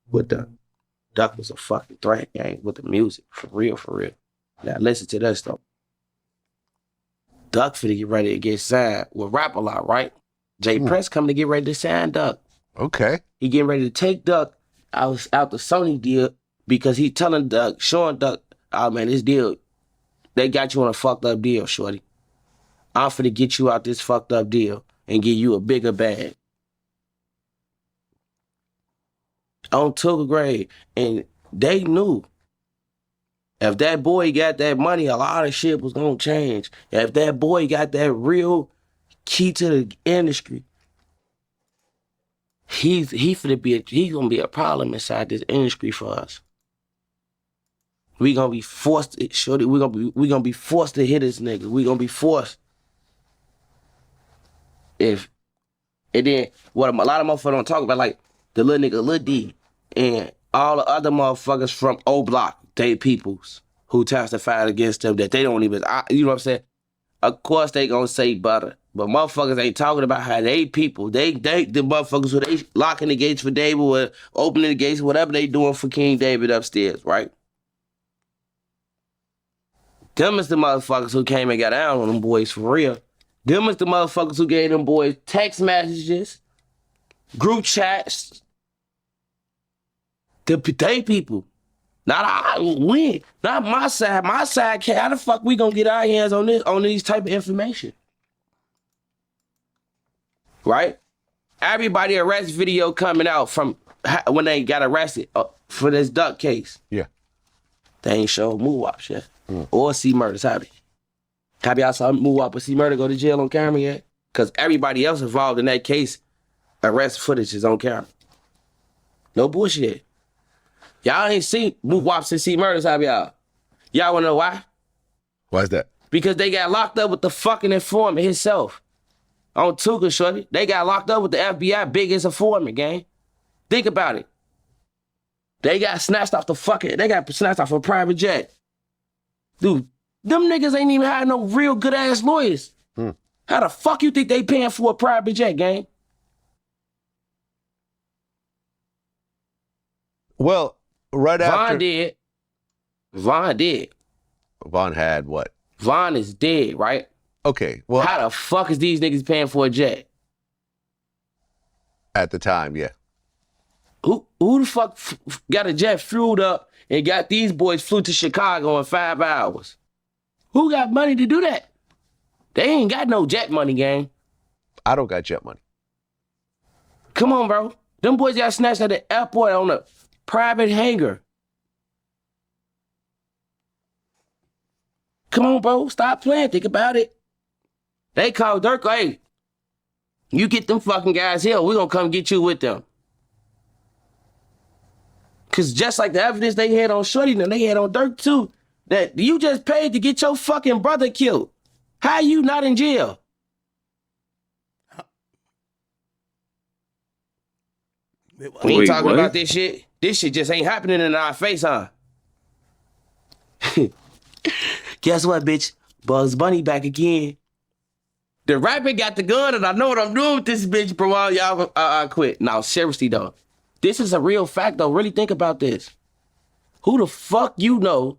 With Duck. Duck was a fucking threat, gang, with the music. For real. Now, listen to this, though. Duck finna get ready to get signed with Rap A Lot, right? Jay Prince coming to get ready to sign Duck. Okay. He getting ready to take Duck out the Sony deal because he telling Duck, showing Duck, oh, man, this deal, they got you on a fucked up deal, shorty. I'm finna get you out this fucked up deal and give you a bigger bag. On Tugger grade, and they knew if that boy got that money, a lot of shit was gonna change. If that boy got that real key to the industry, he's gonna be a problem inside this industry for us. We gonna be forced, shorty. We gonna be forced to hit this nigga. We gonna be forced. And then what a lot of motherfuckers don't talk about, like the little nigga Lil D and all the other motherfuckers from O Block, they peoples who testified against them that they don't even, you know what I'm saying? Of course they gonna say butter, but motherfuckers ain't talking about how they people, the motherfuckers who they locking the gates for David or opening the gates, whatever they doing for King David upstairs, right? Them is the motherfuckers who came and got down on them boys for real. Them is the motherfuckers who gave them boys text messages, group chats. They people. Not my side. My side, how the fuck we gonna get our hands on these type of information? Right? Everybody arrest video coming out from when they got arrested for this Duck case. Yeah. They ain't showed Moowop yet. Or C Murder's have y'all saw Moowop or C Murder go to jail on camera yet? Because everybody else involved in that case, arrest footage is on camera. No bullshit. Y'all ain't seen Moowop and C Murders, have y'all? Y'all wanna know why? Why is that? Because they got locked up with the fucking informant himself. On Tuka, shorty. They got locked up with the FBI biggest informant, gang. Think about it. They got snatched off a private jet. Dude, them niggas ain't even had no real good ass lawyers. How the fuck you think they paying for a private jet, gang? Well, right after Von did. Von had what? Von is dead, right? Okay. Well, how the fuck is these niggas paying for a jet? At the time, yeah. Who the fuck got a jet fueled up and got these boys flew to Chicago in 5 hours? Who got money to do that? They ain't got no jet money, gang. I don't got jet money. Come on, bro. Them boys got snatched at the airport on a private hangar. Come on, bro. Stop playing. Think about it. They called Dirk, hey, you get them fucking guys here, we gonna come get you with them. Cause just like the evidence they had on Shorty, and they had on Dirk too, that you just paid to get your fucking brother killed. How you not in jail? We ain't talking about this shit. This shit just ain't happening in our face, huh? Guess what, bitch? Bugs Bunny back again. The rapper got the gun, and I know what I'm doing with this bitch, bro. While y'all quit. Now, seriously, though. This is a real fact, though. Really think about this. Who the fuck you know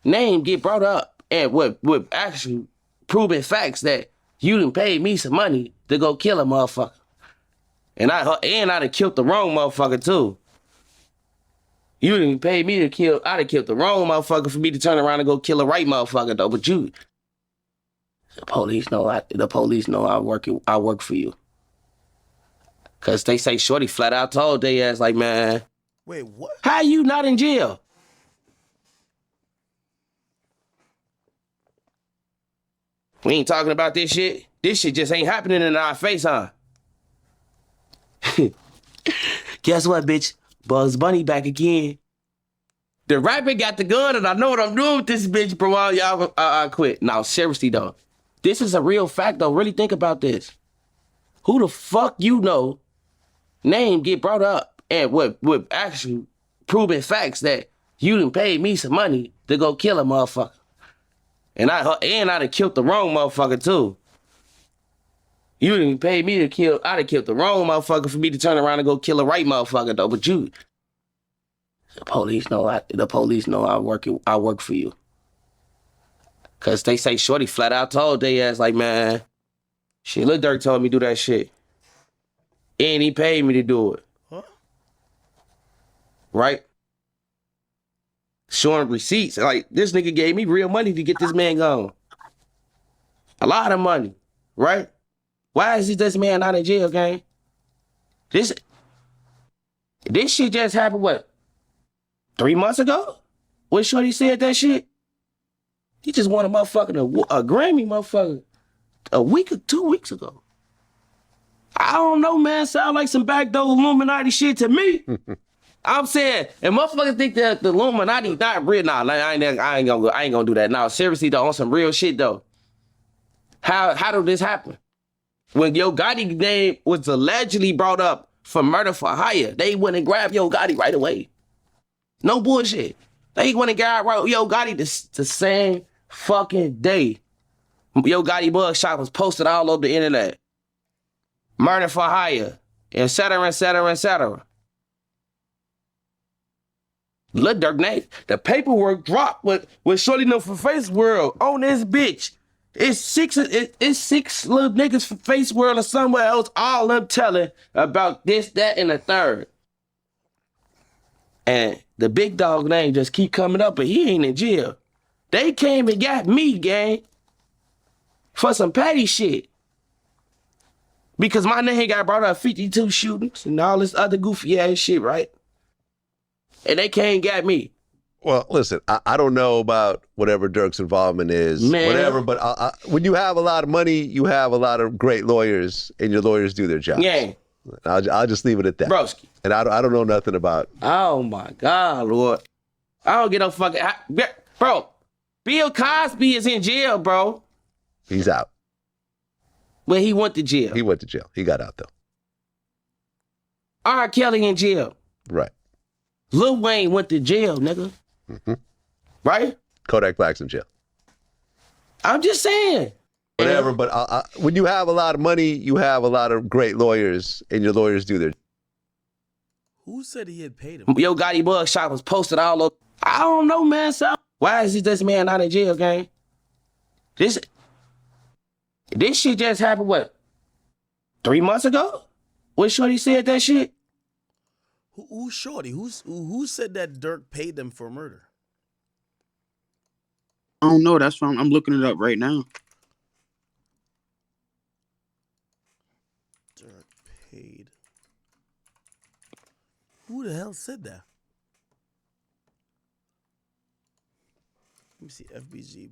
name get brought up and with actually proven facts that you done paid me some money to go kill a motherfucker. And I done killed the wrong motherfucker, too. You didn't pay me to kill. I done killed the wrong motherfucker for me to turn around and go kill a right motherfucker, though. But you... The police know I work for you. Cause they say Shorty flat out told they ass like, man. Wait, what? How you not in jail? We ain't talking about this shit. This shit just ain't happening in our face, huh? Guess what, bitch? Bugs Bunny back again. The rapper got the gun, and I know what I'm doing with this bitch, bro. While y'all quit. Now, seriously, though. This is a real fact, though. Really think about this. Who the fuck you know name get brought up and with actually proven facts that you done paid me some money to go kill a motherfucker. And I done killed the wrong motherfucker, too. You didn't pay me to kill. I done killed the wrong motherfucker for me to turn around and go kill a right motherfucker, though. But you... The police know I work for you. Cause they say Shorty flat out told they ass like, man, shit, Lil Durk told me do that shit. And he paid me to do it. Huh? Right? Showing receipts. Like, this nigga gave me real money to get this man gone. A lot of money. Right? Why is this man not in jail, gang? This shit just happened, what? 3 months ago? When Shorty said that shit? He just won a Grammy, motherfucker, a week or 2 weeks ago. I don't know, man. Sound like some backdoor Illuminati shit to me. I'm saying, and motherfuckers think that the Illuminati not real. Nah, I ain't gonna do that. Now, seriously though, on some real shit though. How did this happen? When Yo Gotti name was allegedly brought up for murder for hire, they went and grabbed Yo Gotti right away. No bullshit. They went and grabbed Yo Gotti the same fucking day. Yo Gotti mugshot was posted all over the internet. Murder for hire, et cetera, et cetera, et cetera. Lil Durk name, the paperwork dropped with Shorty No for Face World on this bitch. It's six little niggas from Face World or somewhere else, all them telling about this, that, and the third. And the big dog name just keep coming up, but he ain't in jail. They came and got me, gang, for some petty shit. Because my name got brought up 52 shootings and all this other goofy ass shit, right? And they came and got me. Well, listen, I don't know about whatever Dirk's involvement is, whatever, but when you have a lot of money, you have a lot of great lawyers, and your lawyers do their job. Yeah. I'll just leave it at that. Broski. And I don't know nothing about... Oh, my God, Lord. I don't get no fucking... Bro, Bill Cosby is in jail, bro. He's out. But he went to jail. He went to jail. He got out though. R. Kelly in jail. Right. Lil Wayne went to jail, nigga. Mm-hmm. Right? Kodak Black's in jail. I'm just saying. Whatever, but when you have a lot of money, you have a lot of great lawyers, and your lawyers do their. Who said he had paid him? Yo Gotti mugshot was posted all over. I don't know, man. So why is this man not in jail, gang? This shit just happened, what, 3 months ago? When Shorty said that shit? Who's Shorty? Who said that Dirk paid them for murder? I don't know. That's why I'm looking it up right now. Dirk paid. Who the hell said that? Let me see. FBG.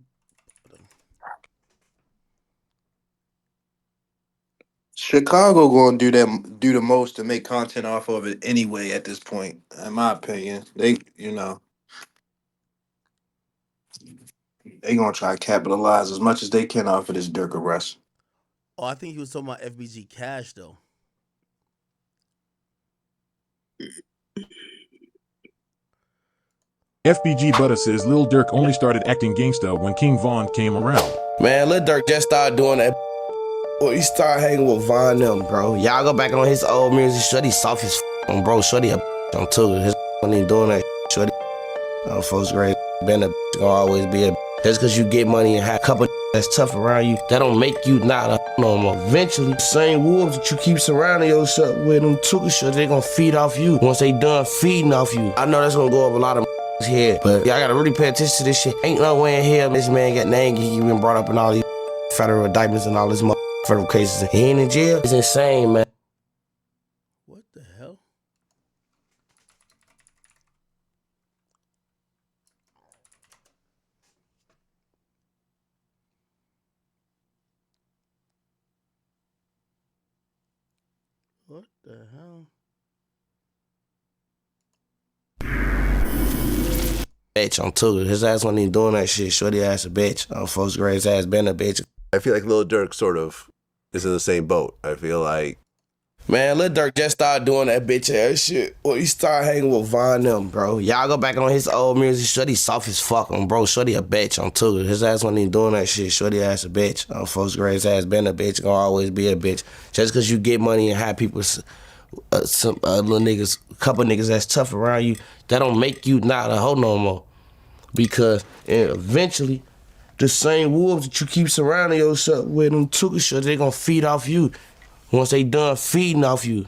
Chicago gonna do the most to make content off of it anyway at this point, in my opinion. They gonna try to capitalize as much as they can off of this Dirk arrest. Oh, I think he was talking about FBG Cash though. FBG Butter says Lil Durk only started acting gangsta when King Von came around. Man, Lil Durk just started doing that. Well, he started hanging with Von them, bro. Y'all go back on his old music. Shorty soft as on, bro. Shorty a on too. His when he doing that. Shorty, folks great. Been a gonna always be a. Just because you get money and have a couple that's tough around you, that don't make you not a no more. Eventually, the same wolves that you keep surrounding yourself with, them tuka shit, they gonna feed off you. Once they done feeding off you, I know that's gonna go up a lot of here, but y'all gotta really pay attention to this shit. Ain't no way in here this man got named. He been brought up in all these federal indictments and all this federal cases. He ain't in jail. It's insane, man. What the hell? What the hell? Bitch, I'm too. His ass wasn't even doing that shit. Shorty ass a bitch. Folks great, his ass been a bitch. I feel like Lil Durk sort of is in the same boat. I feel like. Man, Lil Durk just started doing that bitch ass shit. Well, he started hanging with Von them, bro. Y'all go back on his old music. Shorty soft as fuck on, bro. Shorty a bitch. I'm too. His ass wasn't even doing that shit. Shorty ass a bitch. Folks great, his ass been a bitch. Gonna always be a bitch. Just because you get money and have people, some little niggas, a couple niggas that's tough around you, that don't make you not a hoe no more. Because eventually, the same wolves that you keep surrounding yourself with, them tuka shit, they gonna feed off you. Once they done feeding off you.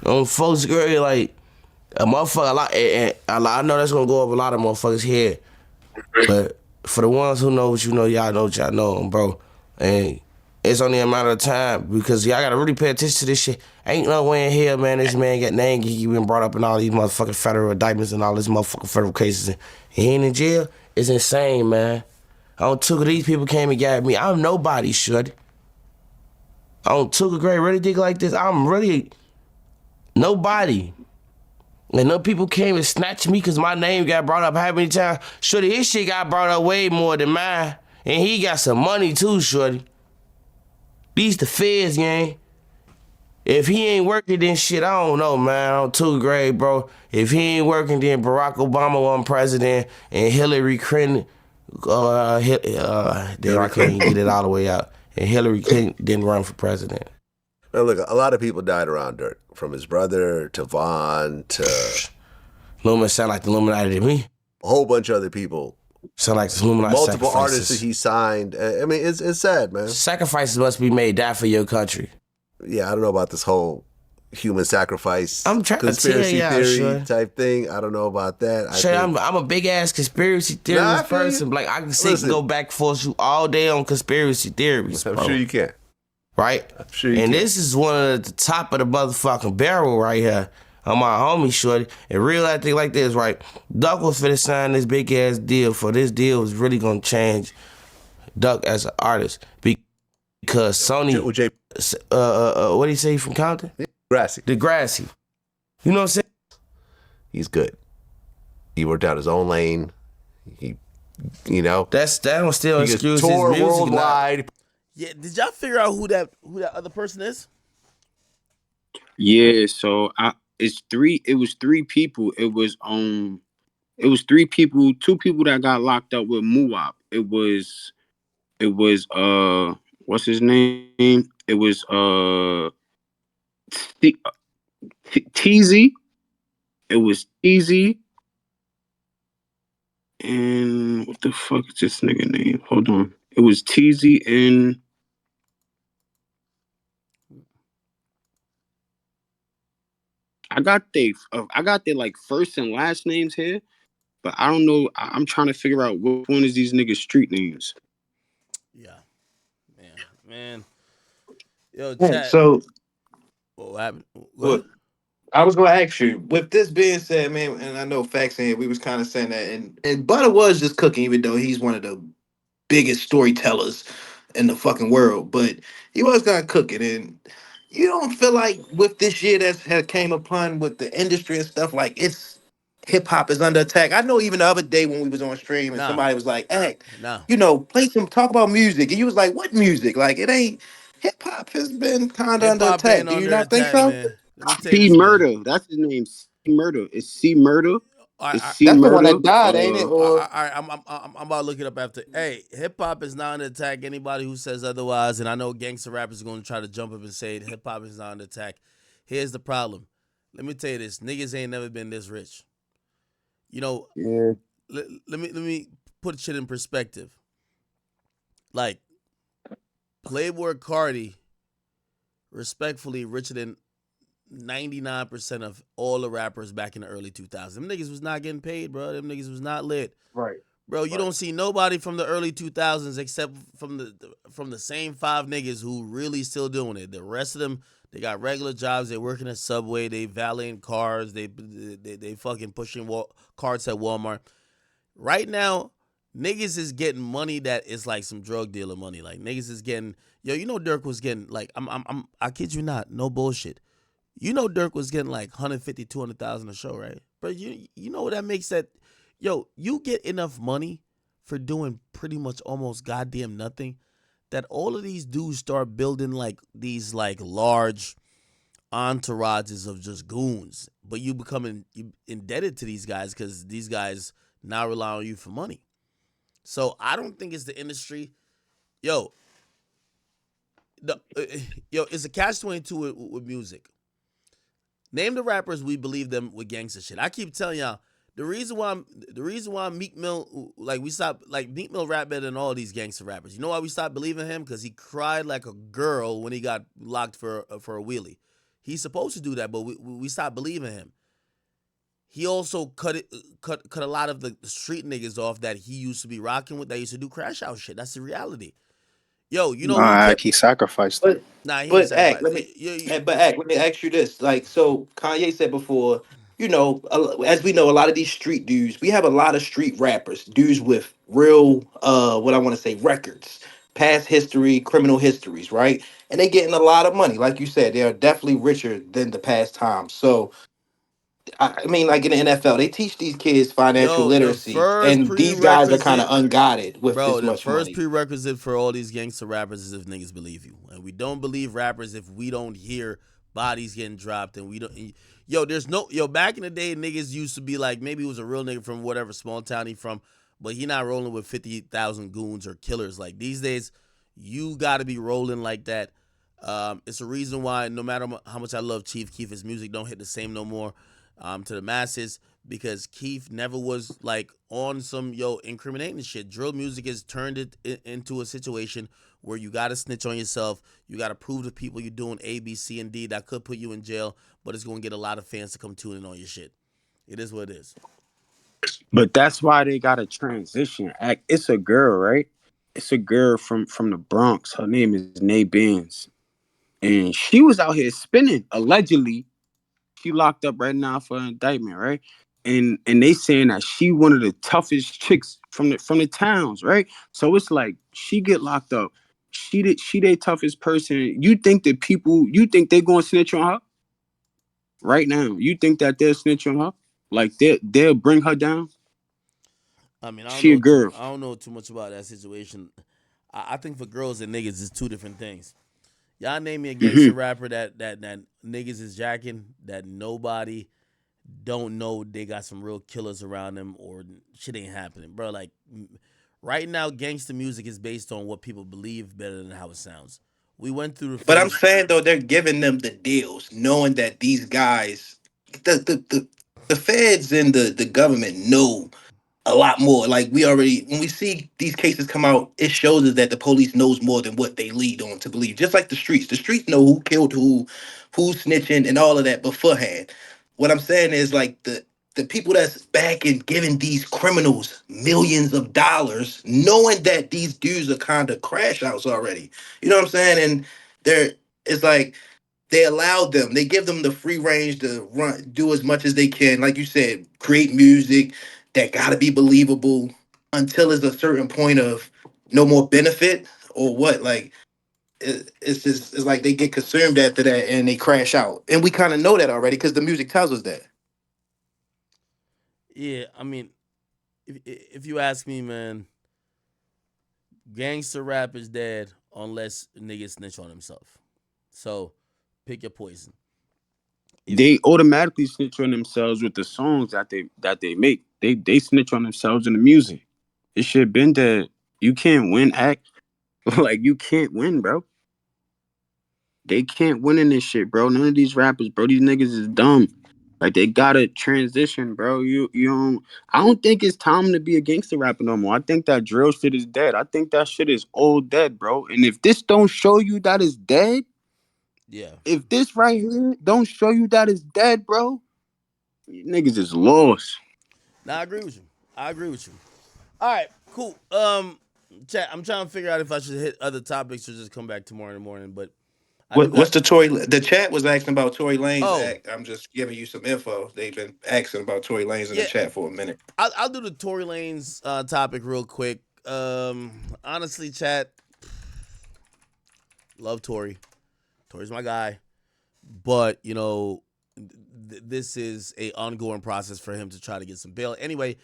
Folks, girl, like, a motherfucker, I know that's gonna go up a lot of motherfuckers here. But for the ones who know what you know, y'all know what y'all know, bro. And it's only a matter of time because y'all gotta really pay attention to this shit. Ain't no way in here, man, this man got named. He been brought up in all these motherfucking federal indictments and all these motherfucking federal cases. And he ain't in jail. It's insane, man. I don't took these people came and got me. I'm nobody, shorty. I don't took a great really think like this. I'm really nobody. And no people came and snatched me because my name got brought up how many times? Shorty, his shit got brought up way more than mine. And he got some money too, shorty. These the feds, gang. If he ain't working, then shit, I don't know, man. I'm too great, bro. If he ain't working, then Barack Obama wasn't president and Hillary Clinton, then I can't get it all the way out. And Hillary Clinton didn't run for president. Now look, a lot of people died around Dirk, from his brother to Von to. Lumen sound like the Illuminati to me. A whole bunch of other people. Sound like the Illuminati. Multiple artists that he signed. I mean, it's sad, man. Sacrifices must be made. Die for your country. Yeah, I don't know about this whole human sacrifice. I'm trying conspiracy to tell theory sure. type thing. I don't know about that. Sure, I'm a big ass conspiracy theorist person. Like I can sit and go back and forth you all day on conspiracy theories. I'm bro. sure you can. Right? I'm sure you and can. This is one of the top of the motherfucking barrel right here. On my homie shorty. And real life thing like this, right? Duck was finna sign this big ass deal. For this deal was really gonna change Duck as an artist. Because Sony what did he say from Compton? Degrassi. You know what I'm saying? He's good. He worked out his own lane. He, you know, that don't still he gets excuse his tour music. worldwide. Yeah, did y'all figure out who that other person is? Yeah, so it's three. It was three people. It was three people. Two people that got locked up with Muwap. It was what's his name? It was Teasy. It was Teasy. And what the fuck is this nigga name? Hold on. It was Teasy and I got their like first and last names here, but I don't know. I'm trying to figure out which one is these niggas' street names. Yeah, man. Yo, Yeah, chat. so What happened? what What? I was gonna ask you, with this being said, man, and I know facts in here, we was kind of saying that, and Butter was just cooking, even though he's one of the biggest storytellers in the fucking world, but he was kind of cooking. And you don't feel like with this year that's had came upon with the industry and stuff, like it's hip hop is under attack. I know even the other day when we was on stream and Nah, somebody was like, hey, nah. play some talk about music. And you was like, what music? Like it ain't hip hop has been kind of Hip under hop attack. ain't Do you under not think attack, so? man. Let me tell you C this, man. Murder. That's his name. C Murder. It's C Murder. It's I, C That's the one Murder. that died, ain't it? Or I'm about to look it up after. Hey, hip hop is not under attack. Anybody who says otherwise, and I know gangster rappers are going to try to jump up and say hip hop is not under attack. Here's the problem. Let me tell you this: niggas ain't never been this rich. You know, Yeah. let me put shit in perspective. Like Playboy Cardi, respectfully, richer than 99% of all the rappers back in the early 2000s. Them niggas was not getting paid, bro. Them niggas was not lit. right. Bro, you don't see nobody from the early 2000s except from the same five niggas who really still doing it. The rest of them, they got regular jobs. They working at Subway. They valeting cars. They fucking pushing carts at Walmart. Right now, niggas is getting money that is like some drug dealer money. Like niggas is getting, Dirk was getting like I kid you not, no bullshit. Dirk was getting like 150, 200,000 a show, right? But you know what that makes that, you get enough money for doing pretty much almost goddamn nothing that all of these dudes start building like these like large entourages of just goons. But you indebted to these guys because these guys now rely on you for money. So I don't think it's the industry. Yo, it's a catch-22 with music. Name the rappers we believe them with gangster shit. I keep telling y'all the reason why Meek Mill Meek Mill rap better than all these gangster rappers. You know why we stopped believing him? Because he cried like a girl when he got locked for a wheelie. He's supposed to do that, but we stopped believing him. He also cut a lot of the street niggas off that he used to be rocking with that used to do crash out shit. That's the reality. Yo, you know who kept He sacrificed them. But nah, he ain't but act, sacrificed. let me let me ask you this. Like, so Kanye said before, as we know, a lot of these street dudes, we have a lot of street rappers, dudes with real what I want to say, records, past history, criminal histories, right? And they getting a lot of money. Like you said, they are definitely richer than the past times. So I mean, like in the NFL, they teach these kids financial Yo, the literacy, first and these guys are kind of prerequisite unguided with Bro, this the much first money. prerequisite for all these gangster rappers is if niggas believe you. And we don't believe rappers if we don't hear bodies getting dropped and we don't. Back in the day, niggas used to be like, maybe it was a real nigga from whatever small town he from, but he not rolling with 50,000 goons or killers. Like these days, you got to be rolling like that. It's a reason why no matter how much I love Chief Keef, his music don't hit the same no more to the masses because Keith never was like on some incriminating shit. Drill music has turned it into a situation where you got to snitch on yourself. You got to prove to people you're doing A, B, C, and D that could put you in jail, but it's going to get a lot of fans to come tune in on your shit. It is what it is. But that's why they got a transition act. It's a girl, right? It's a girl from the Bronx. Her name is Nay Benz. And she was out here spinning. Allegedly, she locked up right now for an indictment, right? And they saying that she one of the toughest chicks from the towns, right? So it's like she get locked up. She the toughest person. You think they gonna snitch on her? Right now. You think that they'll snitch on her? Like they'll bring her down. I mean, She a girl. I don't know too much about that situation. I think for girls and niggas, it's two different things. Y'all name me a Hmm. gangster rapper that niggas is jacking that nobody don't know they got some real killers around them or shit ain't happening, bro. Like right now, gangster music is based on what people believe better than how it sounds. We went through the But I'm phase. saying though, they're giving them the deals, knowing that these guys, the feds and the government know a lot more. Like we already, when we see these cases come out, it shows us that the police knows more than what they lead on to believe. Just like the streets, know who killed who, who's snitching, and all of that beforehand. What I'm saying is like the people that's back and giving these criminals millions of dollars, knowing that these dudes are kind of crash outs already. You know what I'm saying? And they're it's like they allow them, they give them the free range to run, do as much as they can. Like you said, create music that got to be believable until it's a certain point of no more benefit or what. Like it's just it's like they get consumed after that and they crash out, and we kind of know that already because the music tells us that. Yeah, I mean, if you ask me, man, gangster rap is dead unless niggas snitch on himself. So pick your poison. If They automatically snitch on themselves with the songs that they make. They snitch on themselves in the music. It should been that you can't win act like you can't win, bro. They can't win in this shit, bro. None of these rappers, bro. These niggas is dumb. Like they gotta transition, bro. You don't. I don't think it's time to be a gangster rapper no more. I think that drill shit is dead. I think that shit is old dead, bro. And if this don't show you that it's dead, yeah, if this right here don't show you that it's dead, bro, you niggas is lost. now I agree with you. I agree with you. All right, cool. Chat. I'm trying to figure out if I should hit other topics or just come back tomorrow in the morning. But I do What's got. the Tory? The chat was asking about Tory Lanez Oh, act. I'm just giving you some info. They've been asking about Tory Lanez in the yeah. chat for a minute. I'll do the Tory Lanez topic real quick. Honestly, chat. Love Tory. Tory's my guy. But this is a ongoing process for him to try to get some bail. Anyway,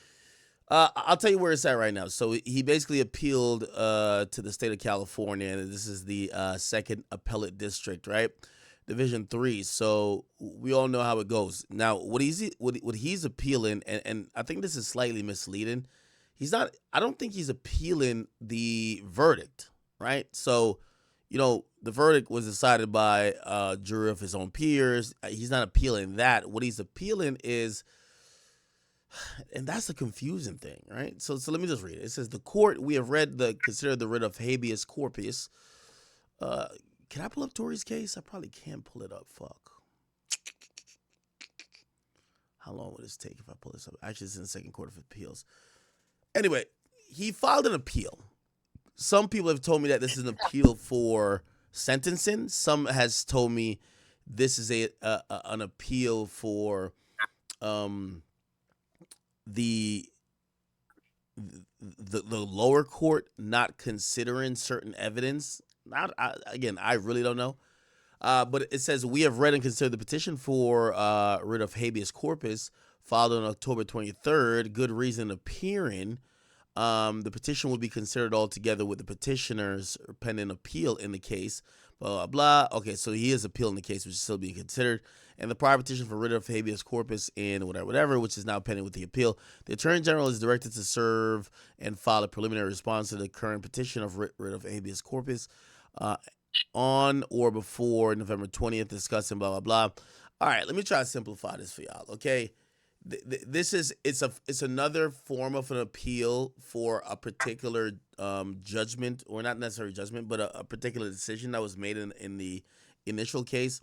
I'll tell you where it's at right now. So he basically appealed to the state of California, and this is the second appellate district, right? Division 3. So we all know how it goes. Now, what he's appealing, and I think this is slightly misleading. He's not. I don't think he's appealing the verdict, right? So, the verdict was decided by a jury of his own peers. He's not appealing that. What he's appealing is, and that's the confusing thing, right? So let me just read it. It says the court we have considered the writ of habeas corpus. Can I pull up Tory's case? I probably can't pull it up. Fuck. How long would this take if I pull this up? Actually, it's in the Second Court of Appeals. Anyway, he filed an appeal. Some people have told me that this is an appeal for sentencing. Some has told me this is an appeal for the lower court not considering certain evidence. I really don't know. But it says we have read and considered the petition for writ of habeas corpus filed on October 23rd. Good reason appearing. The petition will be considered all together with the petitioner's pending appeal in the case. Blah, blah, blah. Okay, so he is appealing the case, which is still being considered. And the prior petition for writ of habeas corpus and whatever, which is now pending with the appeal. The Attorney General is directed to serve and file a preliminary response to the current petition of writ of habeas corpus on or before November 20th, discussing blah, blah, blah. All right, let me try to simplify this for y'all, okay? This is it's another form of an appeal for a particular judgment, or not necessarily judgment, but a particular decision that was made in the initial case.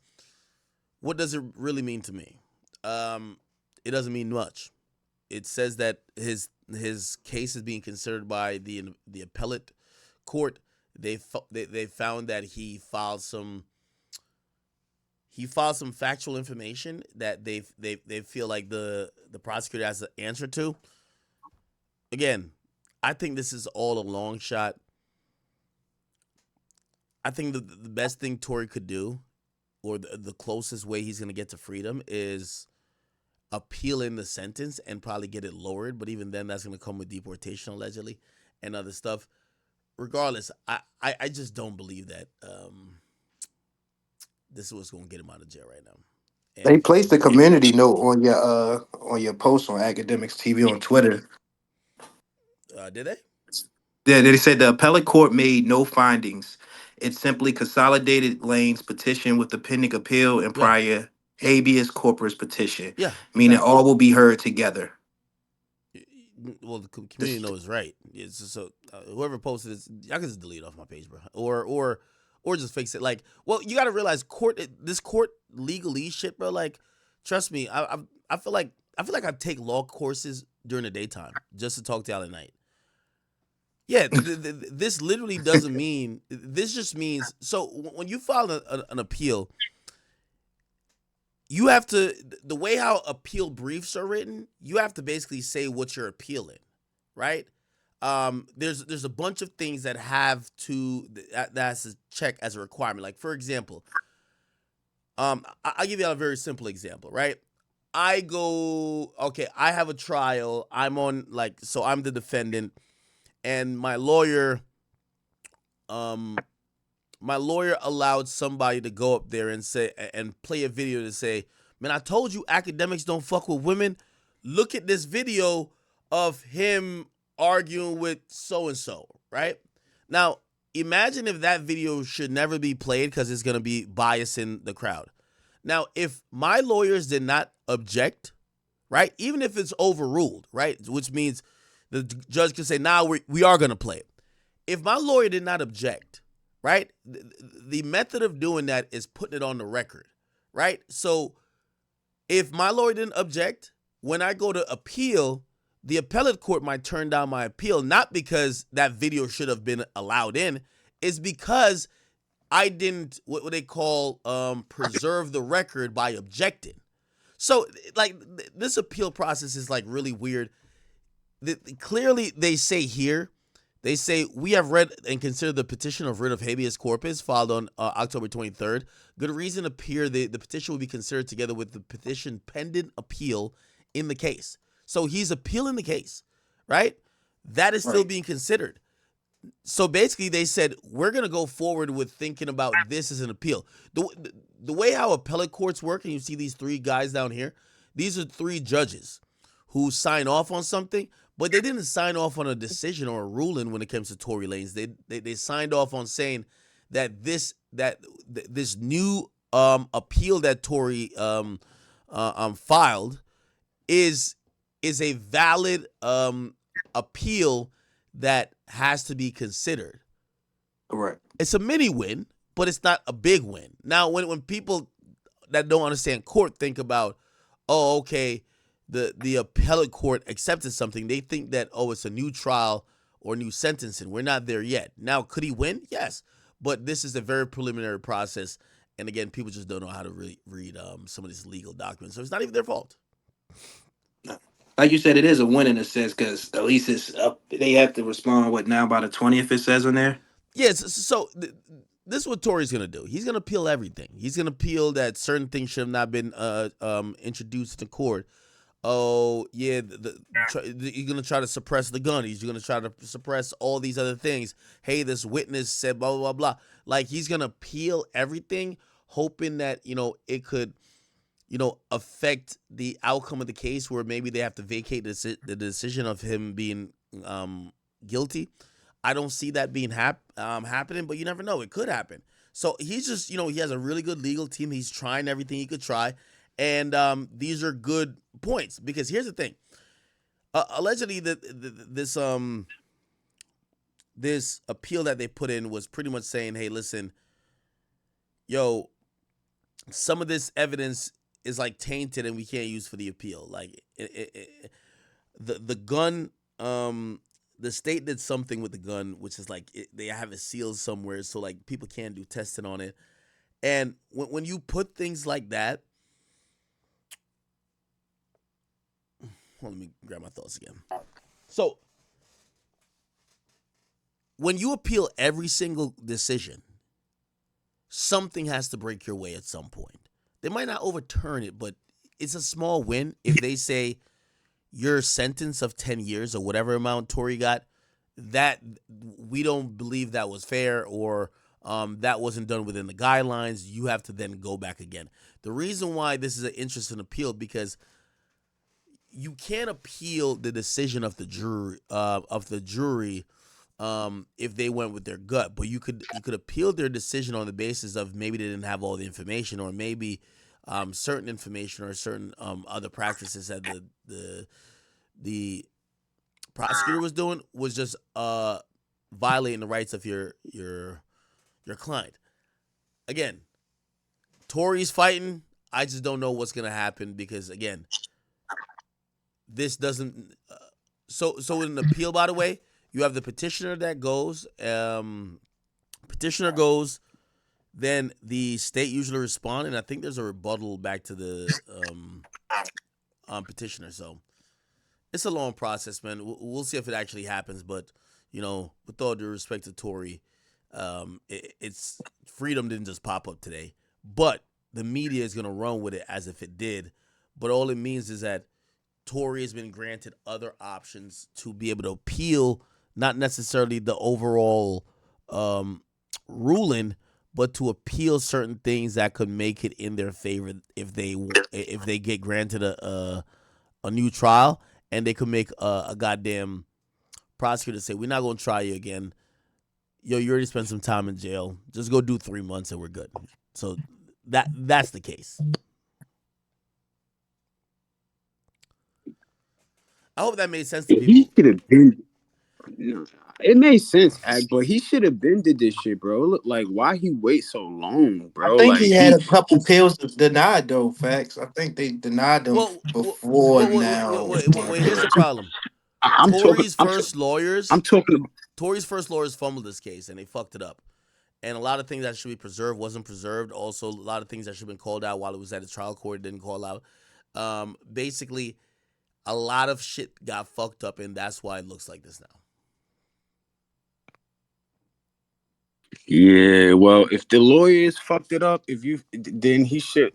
What does it really mean to me? It doesn't mean much. It says that his case is being considered by the appellate court. They found that he filed some factual information that they feel like the prosecutor has an answer to. Again, I think this is all a long shot. I think the best thing Tory could do, or the closest way he's going to get to freedom, is appealing the sentence and probably get it lowered. But even then, that's going to come with deportation allegedly and other stuff. Regardless, I just don't believe that this is what's going to get him out of jail right now. They And placed a community note on your post on Academics TV on Twitter. did they? Yeah, they said the appellate court made no findings. It simply consolidated Lane's petition with the pending appeal and Yeah, prior habeas corpus petition, yeah, meaning exactly. all will be heard together. Well, the community This, knows right. It's just, so whoever posted this, I can just delete it off my page, bro, or just fix it. Like, well, you got to realize this court legalese shit, bro. Like, trust me, I feel like I take law courses during the daytime just to talk to y'all at night. Yeah, this literally doesn't mean. This just means, so when you file an appeal, you have to, the way how appeal briefs are written, you have to basically say what you're appealing, right? There's a bunch of things that have to, that has to check as a requirement. Like, for example, I'll give you a very simple example, right? I have a trial. I'm the defendant, and my lawyer allowed somebody to go up there and say and play a video to say, man, I told you academics don't fuck with women. Look at this video of him arguing with so-and-so, right? Now, imagine if that video should never be played because it's going to be biasing the crowd. Now, if my lawyers did not object, right, even if it's overruled, right, which means the judge can say, nah, we are going to play it. If my lawyer did not object, right, the method of doing that is putting it on the record, right? So if my lawyer didn't object, when I go to appeal, the appellate court might turn down my appeal, not because that video should have been allowed in, it's because I didn't, what they call, preserve the record by objecting. So, like, this appeal process is, like, really weird. Clearly, they say here, they say, we have read and considered the petition of writ of habeas corpus filed on October 23rd. Good reason appear the petition will be considered together with the petition pending appeal in the case. So he's appealing the case, right? That is still being considered. So basically they said, we're going to go forward with thinking about this as an appeal. The way how appellate courts work, and you see these three guys down here, these are three judges who sign off on something, but they didn't sign off on a decision or a ruling when it comes to Tory Lanez. They signed off on saying that this new appeal that Tory filed is a valid appeal that has to be considered. Correct. It's a mini win, but it's not a big win. Now, when people that don't understand court think about, oh, okay, the appellate court accepted something, they think that, oh, it's a new trial or new sentencing. We're not there yet. Now, could he win? Yes. But this is a very preliminary process. And again, people just don't know how to read some of these legal documents. So it's not even their fault. Like you said, it is a win in a sense because at least it's up. They have to respond, what, now by the 20th it says on there? Yes. So this is what Tory's going to do. He's going to appeal everything. He's going to appeal that certain things should have not been introduced to court. Oh, yeah, you're going to try to suppress the gun. He's going to try to suppress all these other things. Hey, this witness said blah, blah, blah, blah. Like, he's going to appeal everything, hoping that, it could, affect the outcome of the case where maybe they have to vacate the decision of him being guilty. I don't see that being happening, but you never know. It could happen. So he's just, he has a really good legal team. He's trying everything he could try. And these are good points because here's the thing. Allegedly, this appeal that they put in was pretty much saying, hey, listen, yo, some of this evidence is like tainted and we can't use for the appeal. Like the gun, the state did something with the gun, which is like they have it sealed somewhere, so like people can't do testing on it. And when you put things like that, let me grab my thoughts again. So when you appeal every single decision, something has to break your way at some point. They might not overturn it, but it's a small win if they say your sentence of 10 years or whatever amount Tory got, that we don't believe that was fair, or that wasn't done within the guidelines. You have to then go back again. The reason why this is an interesting appeal, because you can't appeal the decision of the jury if they went with their gut, but you could appeal their decision on the basis of maybe they didn't have all the information, or maybe certain information or certain other practices that the prosecutor was doing was just violating the rights of your client. Again, Tory's fighting. I just don't know what's gonna happen, because again, this doesn't. So in an appeal, by the way, you have the petitioner that goes. Petitioner goes. Then the state usually respond, and I think there's a rebuttal back to the petitioner. So it's a long process, man. We'll see if it actually happens. But with all due respect to Tory, it's freedom didn't just pop up today. But the media is gonna run with it as if it did. But all it means is that Tory has been granted other options to be able to appeal, not necessarily the overall ruling, but to appeal certain things that could make it in their favor if they get granted a new trial, and they could make a goddamn prosecutor say, we're not going to try you again. Yo, you already spent some time in jail. Just go do 3 months and we're good. So that's the case. I hope that made sense to people. He should have been. No, it made sense, but he should have been did this shit, bro. Look, like, why he wait so long, bro? I think Like, he had a couple pills denied though. Facts. I think they denied them before now. Here's the problem. I'm Tory's talking. first lawyers. I'm talking. Tory's first lawyers fumbled this case and they fucked it up. And a lot of things that should be preserved wasn't preserved. Also, a lot of things that should have been called out while it was at a trial court didn't call out. Basically, a lot of shit got fucked up, and that's why it looks like this now. Yeah, well, if the lawyers fucked it up, then he should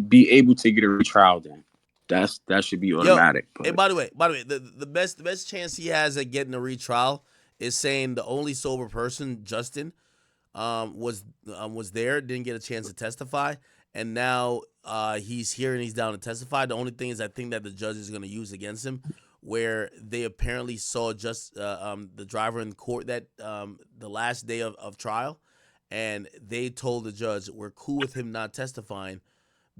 be able to get a retrial. Then that should be automatic. Yo, hey, by the way, the best chance he has at getting a retrial is saying the only sober person, Justin, was there, didn't get a chance to testify, and now he's here and he's down to testify. The only thing is, I think that the judge is going to use against him, where they apparently saw just the driver in court that the last day of trial, and they told the judge, we're cool with him not testifying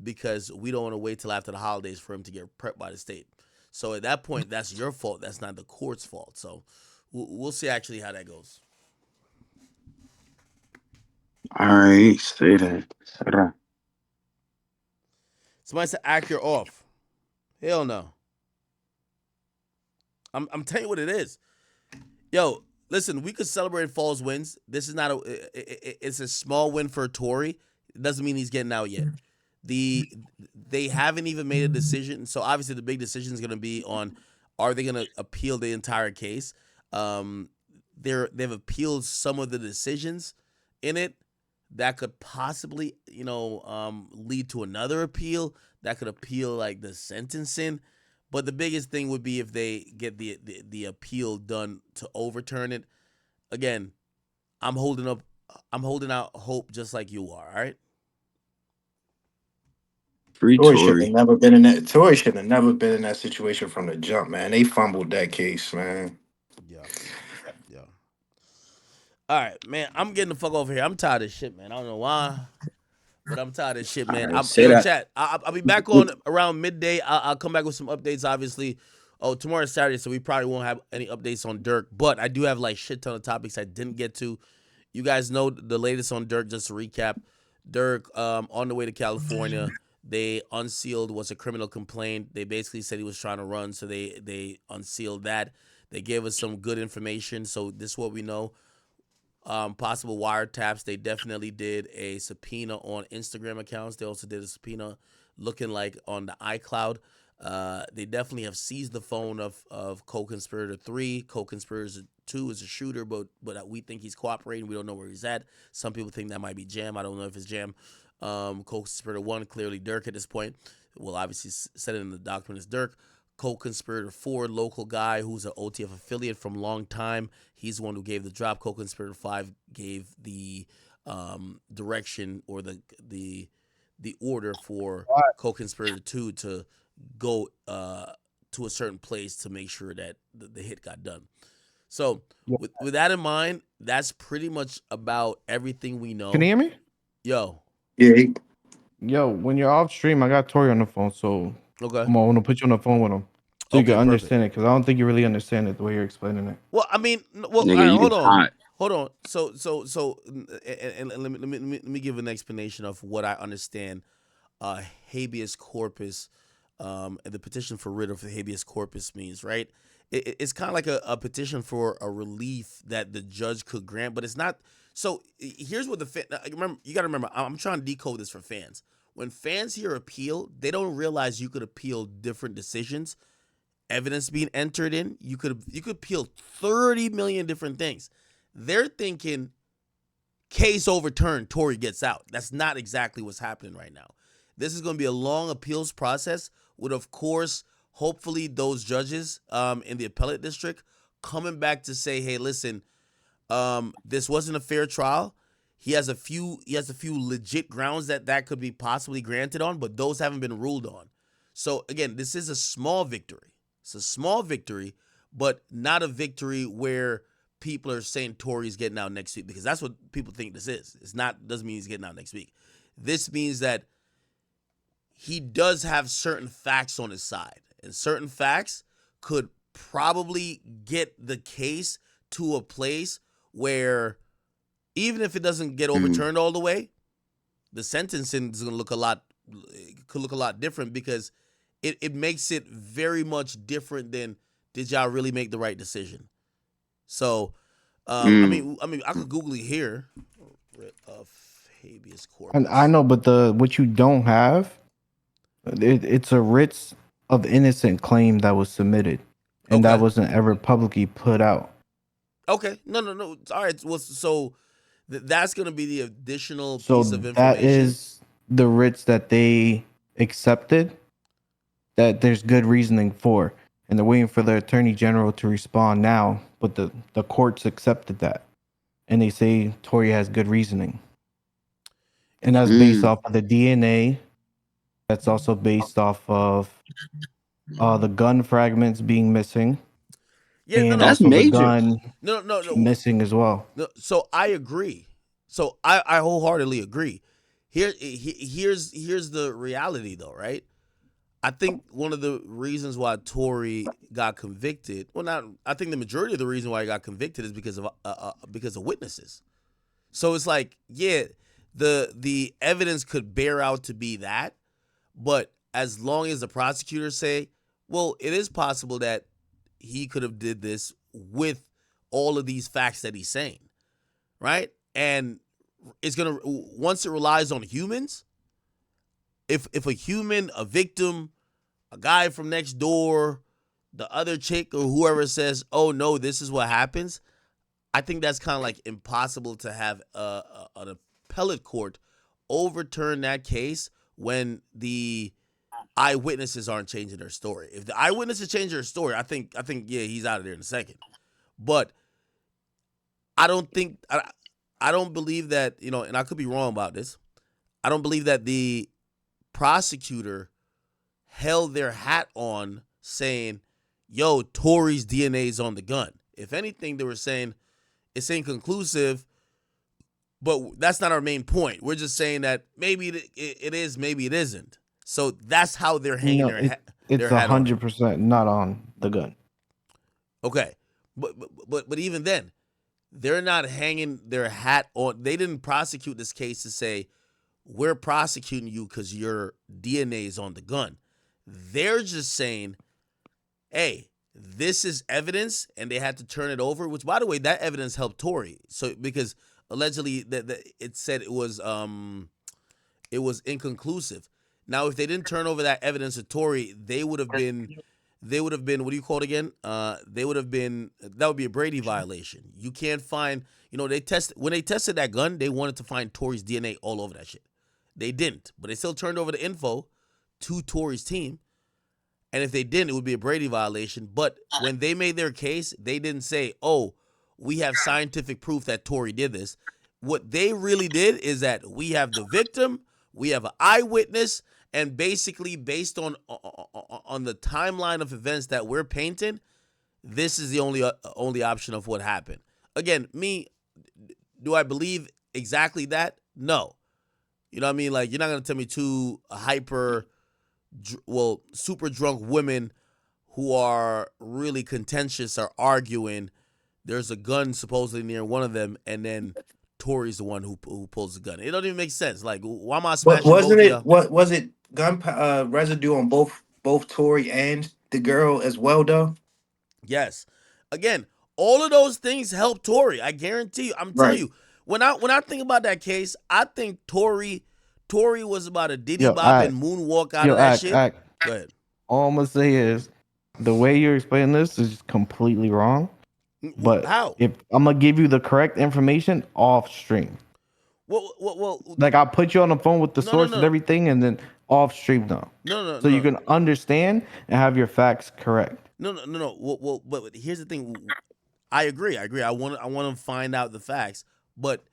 because we don't want to wait till after the holidays for him to get prepped by the state. So at that point, that's your fault. That's not the court's fault. So we'll see actually how that goes. All right, say that. Somebody said act your off. Hell no. I'm telling you what it is. Yo, listen, we could celebrate false wins. This is not it's a small win for Tory. It doesn't mean he's getting out yet. They haven't even made a decision. So obviously the big decision is going to be on, are they going to appeal the entire case? They've appealed some of the decisions in it that could possibly, lead to another appeal that could appeal like the sentencing. But the biggest thing would be if they get the appeal done to overturn it. Again, I'm holding out hope just like you are. All right. Free Tory should Tory. have never been in that. Tory should have never been in that situation from the jump, man. They fumbled that case, man. Yeah. All right, man. I'm getting the fuck over here. I'm tired of shit, man. I don't know why, but I'm tired of shit, man. Chat. I'll be back on around midday. I'll come back with some updates, obviously. Oh, tomorrow's Saturday, so we probably won't have any updates on Dirk, but I do have like shit ton of topics I didn't get to. You guys know the latest on Dirk. Just to recap, Dirk on the way to California. They unsealed what's a criminal complaint. They basically said he was trying to run, so they unsealed that. They gave us some good information, so this is what we know. Possible wiretaps. They definitely did a subpoena on Instagram accounts. They also did a subpoena looking like on the iCloud. They definitely have seized the phone of co-conspirator 3. Co-conspirator 2 is a shooter, but we think he's cooperating. We don't know where he's at. Some people think that might be Jam. I don't know if it's Jam. Co-conspirator 1, clearly Dirk at this point. Well, obviously said it in the document is Dirk. Co-conspirator 4, local guy who's an OTF affiliate from long time. He's the one who gave the drop. Co-conspirator 5 gave the direction or the order for co-conspirator 2 to go to a certain place to make sure that the hit got done. So with that in mind, that's pretty much about everything we know. Can you hear me? Yo. Yeah. Yo, when you're off stream, I got Tory on the phone, so okay. I'm gonna put you on the phone with him so you Okay, can understand it, because I don't think you really understand it the way you're explaining it. Well, I mean, well, Nigga, all right, you hold get on. hot. Hold on. So, and let me give an explanation of what I understand. Habeas corpus, and the petition for writ of habeas corpus means, right? It's kind of like a petition for a relief that the judge could grant, but it's not. So here's what remember. You got to remember. I'm trying to decode this for fans. When fans hear appeal, they don't realize you could appeal different decisions. Evidence being entered in, you could appeal 30 million different things. They're thinking case overturned, Tory gets out. That's not exactly what's happening right now. This is going to be a long appeals process with, of course, hopefully those judges in the appellate district coming back to say, hey, listen, this wasn't a fair trial. He has a few legit grounds that could be possibly granted on, but those haven't been ruled on. So again, this is a small victory. It's a small victory, but not a victory where people are saying Tory's getting out next week, because that's what people think this is. It's not, doesn't mean he's getting out next week. This means that he does have certain facts on his side, and certain facts could probably get the case to a place where even if it doesn't get overturned all the way, the sentencing is going to look a lot different, because it makes it very much different than, did y'all really make the right decision? So, I mean, I could Google it here. Writ of habeas corpus. And I know, but what you don't have, it's a writ of innocent claim that was submitted, and that wasn't ever publicly put out. Okay, no. All right, well, so that's going to be the additional piece of information. That is the writs that they accepted, that there's good reasoning for, and they're waiting for the attorney general to respond now, but the courts accepted that, and they say Tory has good reasoning, and that's based off of the DNA. That's also based off of the gun fragments being missing. Yeah, and that's also major. The gun no, missing as well. No, so I agree. So I wholeheartedly agree. Here's the reality though, right? I think one of the reasons why Tory got convicted, I think the majority of the reason why he got convicted is because of witnesses. So it's like, yeah, the evidence could bear out to be that, but as long as the prosecutors say, well, it is possible that he could have did this with all of these facts that he's saying, right? And it's gonna, once it relies on humans, if a human, a victim, a guy from next door, the other chick or whoever says, oh no, this is what happens, I think that's kind of like impossible to have an appellate court overturn that case when the eyewitnesses aren't changing their story. If the eyewitnesses change their story, I think yeah, he's out of there in a second. But I don't believe that, and I could be wrong about this, I don't believe that the prosecutor held their hat on saying, yo, Tory's DNA is on the gun. If anything, they were saying it's inconclusive, but that's not our main point. We're just saying that maybe it is, maybe it isn't. So that's how they're hanging their hat. It's 100% not on the gun. Okay, but even then, they're not hanging their hat on. They didn't prosecute this case to say we're prosecuting you because your DNA is on the gun. They're just saying, hey, this is evidence, and they had to turn it over. Which, by the way, that evidence helped Tory. So because allegedly that it said it was inconclusive. Now, if they didn't turn over that evidence to Tory, they would have been, what do you call it again? They would have been, that would be a Brady violation. You can't find, when they tested that gun, they wanted to find Tory's DNA all over that shit. They didn't, but they still turned over the info to Tory's team. And if they didn't, it would be a Brady violation. But when they made their case, they didn't say, oh, we have scientific proof that Tory did this. What they really did is that we have the victim, we have an eyewitness, and basically based on the timeline of events that we're painting, this is the only option of what happened. Again, do I believe exactly that? No. You know what I mean? Like, you're not going to tell me two super drunk women who are really contentious are arguing. There's a gun supposedly near one of them, and then Tory's the one who pulls the gun. It don't even make sense. Like, why am I smashing both of you? What was it? Gun residue on both Tory and the girl as well, though. Yes. Again, all of those things help Tory. I guarantee you. I'm telling you. When I think about that case, I think Tory was about a diddy bop and moonwalk out of that shit. Go ahead. All I'm gonna say is the way you're explaining this is completely wrong. But how? If I'm gonna give you the correct information off stream. Well, like I'll put you on the phone with the source and everything, and then off stream though. So you can understand and have your facts correct. No. Well, but here's the thing. I agree. I want to find out the facts, but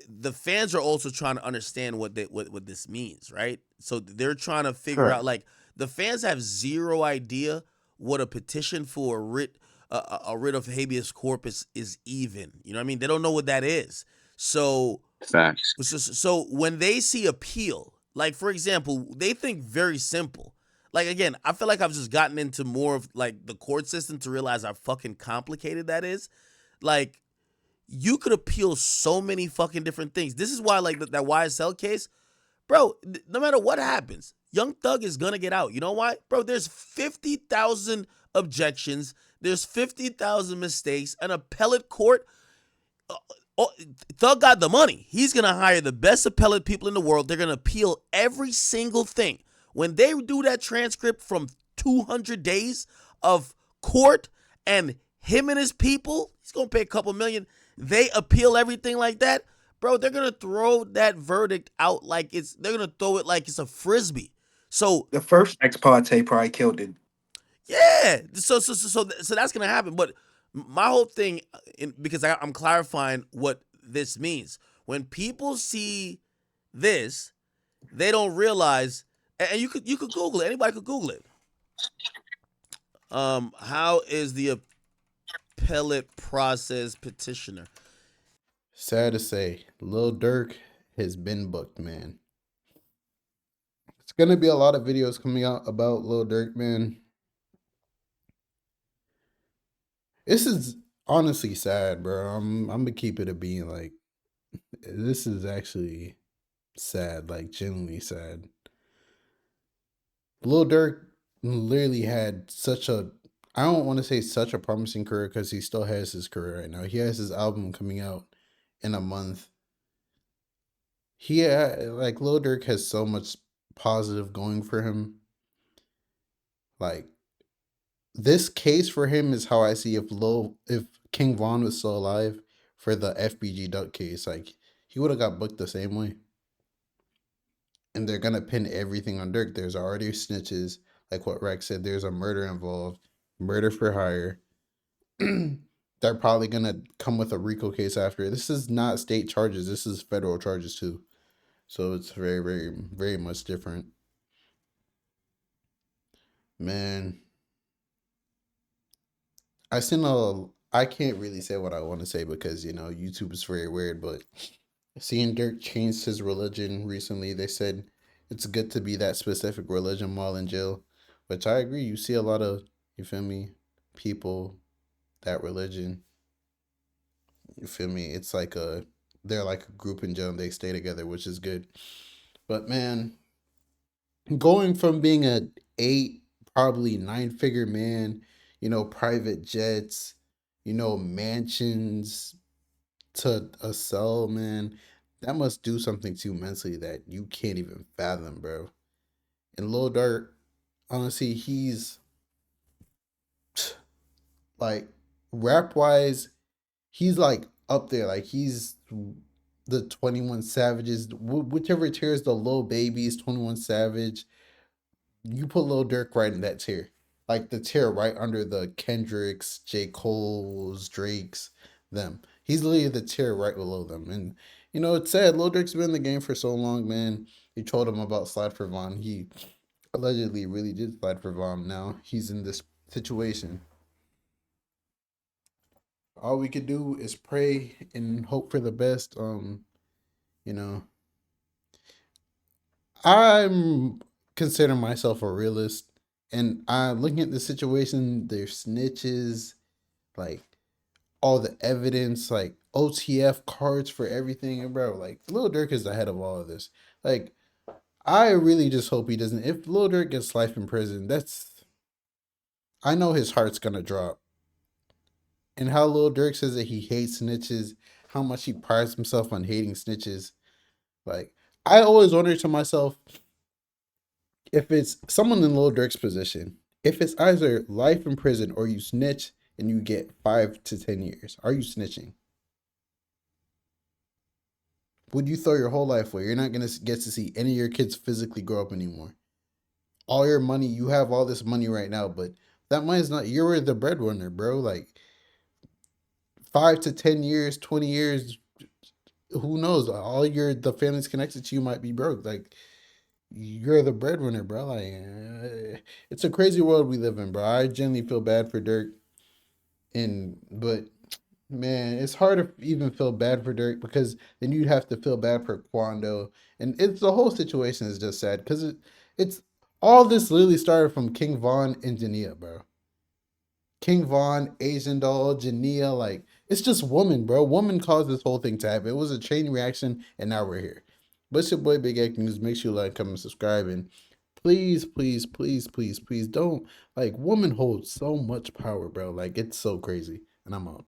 the fans are also trying to understand what this means, right? So they're trying to figure out. Like, the fans have zero idea what a petition for a writ of habeas corpus is even. You know what I mean? They don't know what that is. So facts. So when they see appeal, like, for example, they think very simple. Like, again, I feel like I've just gotten into more of like the court system to realize how fucking complicated that is. Like, you could appeal so many fucking different things. This is why, like, that YSL case, bro, no matter what happens, Young Thug is gonna get out. You know why? Bro, there's 50,000 objections. There's 50,000 mistakes. An appellate court, Thug got the money. He's gonna hire the best appellate people in the world. They're gonna appeal every single thing. When they do that transcript from 200 days of court and him and his people, he's gonna pay a couple million. They appeal everything like that, bro. They're gonna throw that verdict out like they're gonna throw it like it's a frisbee. So the first ex parte probably killed it. Yeah, so that's gonna happen. But my whole thing, because I'm clarifying what this means. When people see this, they don't realize, and you could Google it. Anybody could Google it. How is the appellate process petitioner? Sad to say, Lil Durk has been booked, man. It's gonna be a lot of videos coming out about Lil Durk, man. This is honestly sad, bro. I'm gonna keep it a being. Like, this is actually sad, like genuinely sad. Lil Durk literally had I don't want to say such a promising career, because he still has his career right now. He has his album coming out in a month. Like, Lil Durk has so much positive going for him. Like, this case for him is how I see if King Von was still alive for the FBG Duck case. Like, he would have got booked the same way. And they're gonna pin everything on Dirk. There's already snitches, like what Rex said. There's a murder involved, murder for hire. They're probably gonna come with a RICO case after. This is not state charges. This is federal charges too. So it's very, very, very much different. Man, I can't really say what I want to say because, YouTube is very weird, but seeing Dirk change his religion recently, they said it's good to be that specific religion while in jail, which I agree. You see a lot of, you feel me, people, that religion, you feel me? It's like they're like a group in jail and they stay together, which is good. But man, going from being a 8, probably 9-figure man, private jets, mansions, to a cell, man, that must do something to you mentally that you can't even fathom, bro. And Lil Durk, honestly, he's like rap wise, he's like up there. Like he's the 21 Savages, whichever tier is the Lil Babies, 21 Savage. You put Lil Durk right in that tier. Like the tier right under the Kendricks, J. Cole's, Drake's, them. He's literally the tier right below them. And you know, it's sad. Lil Durk's been in the game for so long, man. You told him about Slide for Von. He allegedly really did slide for Von. Now he's in this situation. All we could do is pray and hope for the best. You know, I'm considering myself a realist, and I'm looking at the situation. There's snitches, like all the evidence, like OTF cards for everything, and bro, like Lil Durk is the head of all of this. Like, I really just hope he doesn't. If Lil Durk gets life in prison, I know his heart's gonna drop. And how Lil Durk says that he hates snitches, how much he prides himself on hating snitches. Like, I always wonder to myself, if it's someone in Lil Durk's position, if it's either life in prison or you snitch and you get 5 to 10 years, are you snitching? Would you throw your whole life away? You're not going to get to see any of your kids physically grow up anymore. All your money, you have all this money right now, but that money's not, you're the breadwinner, bro. Like, 5 to 10 years, 20 years, who knows? The family's connected to you might be broke. Like, you're the breadwinner, bro. Like, it's a crazy world we live in, bro. I genuinely feel bad for Dirk, but man, it's hard to even feel bad for Dirk because then you'd have to feel bad for Quando, and it's the whole situation is just sad because it's all this literally started from King Von and Jania, bro. King Von, Asian Doll, Jania, like it's just woman, bro. Woman caused this whole thing to happen. It was a chain reaction, and now we're here. But it's your boy Big X News. Make sure you like, comment, subscribe, and please, please, please, please, please don't, like, woman holds so much power, bro. Like, it's so crazy. And I'm out.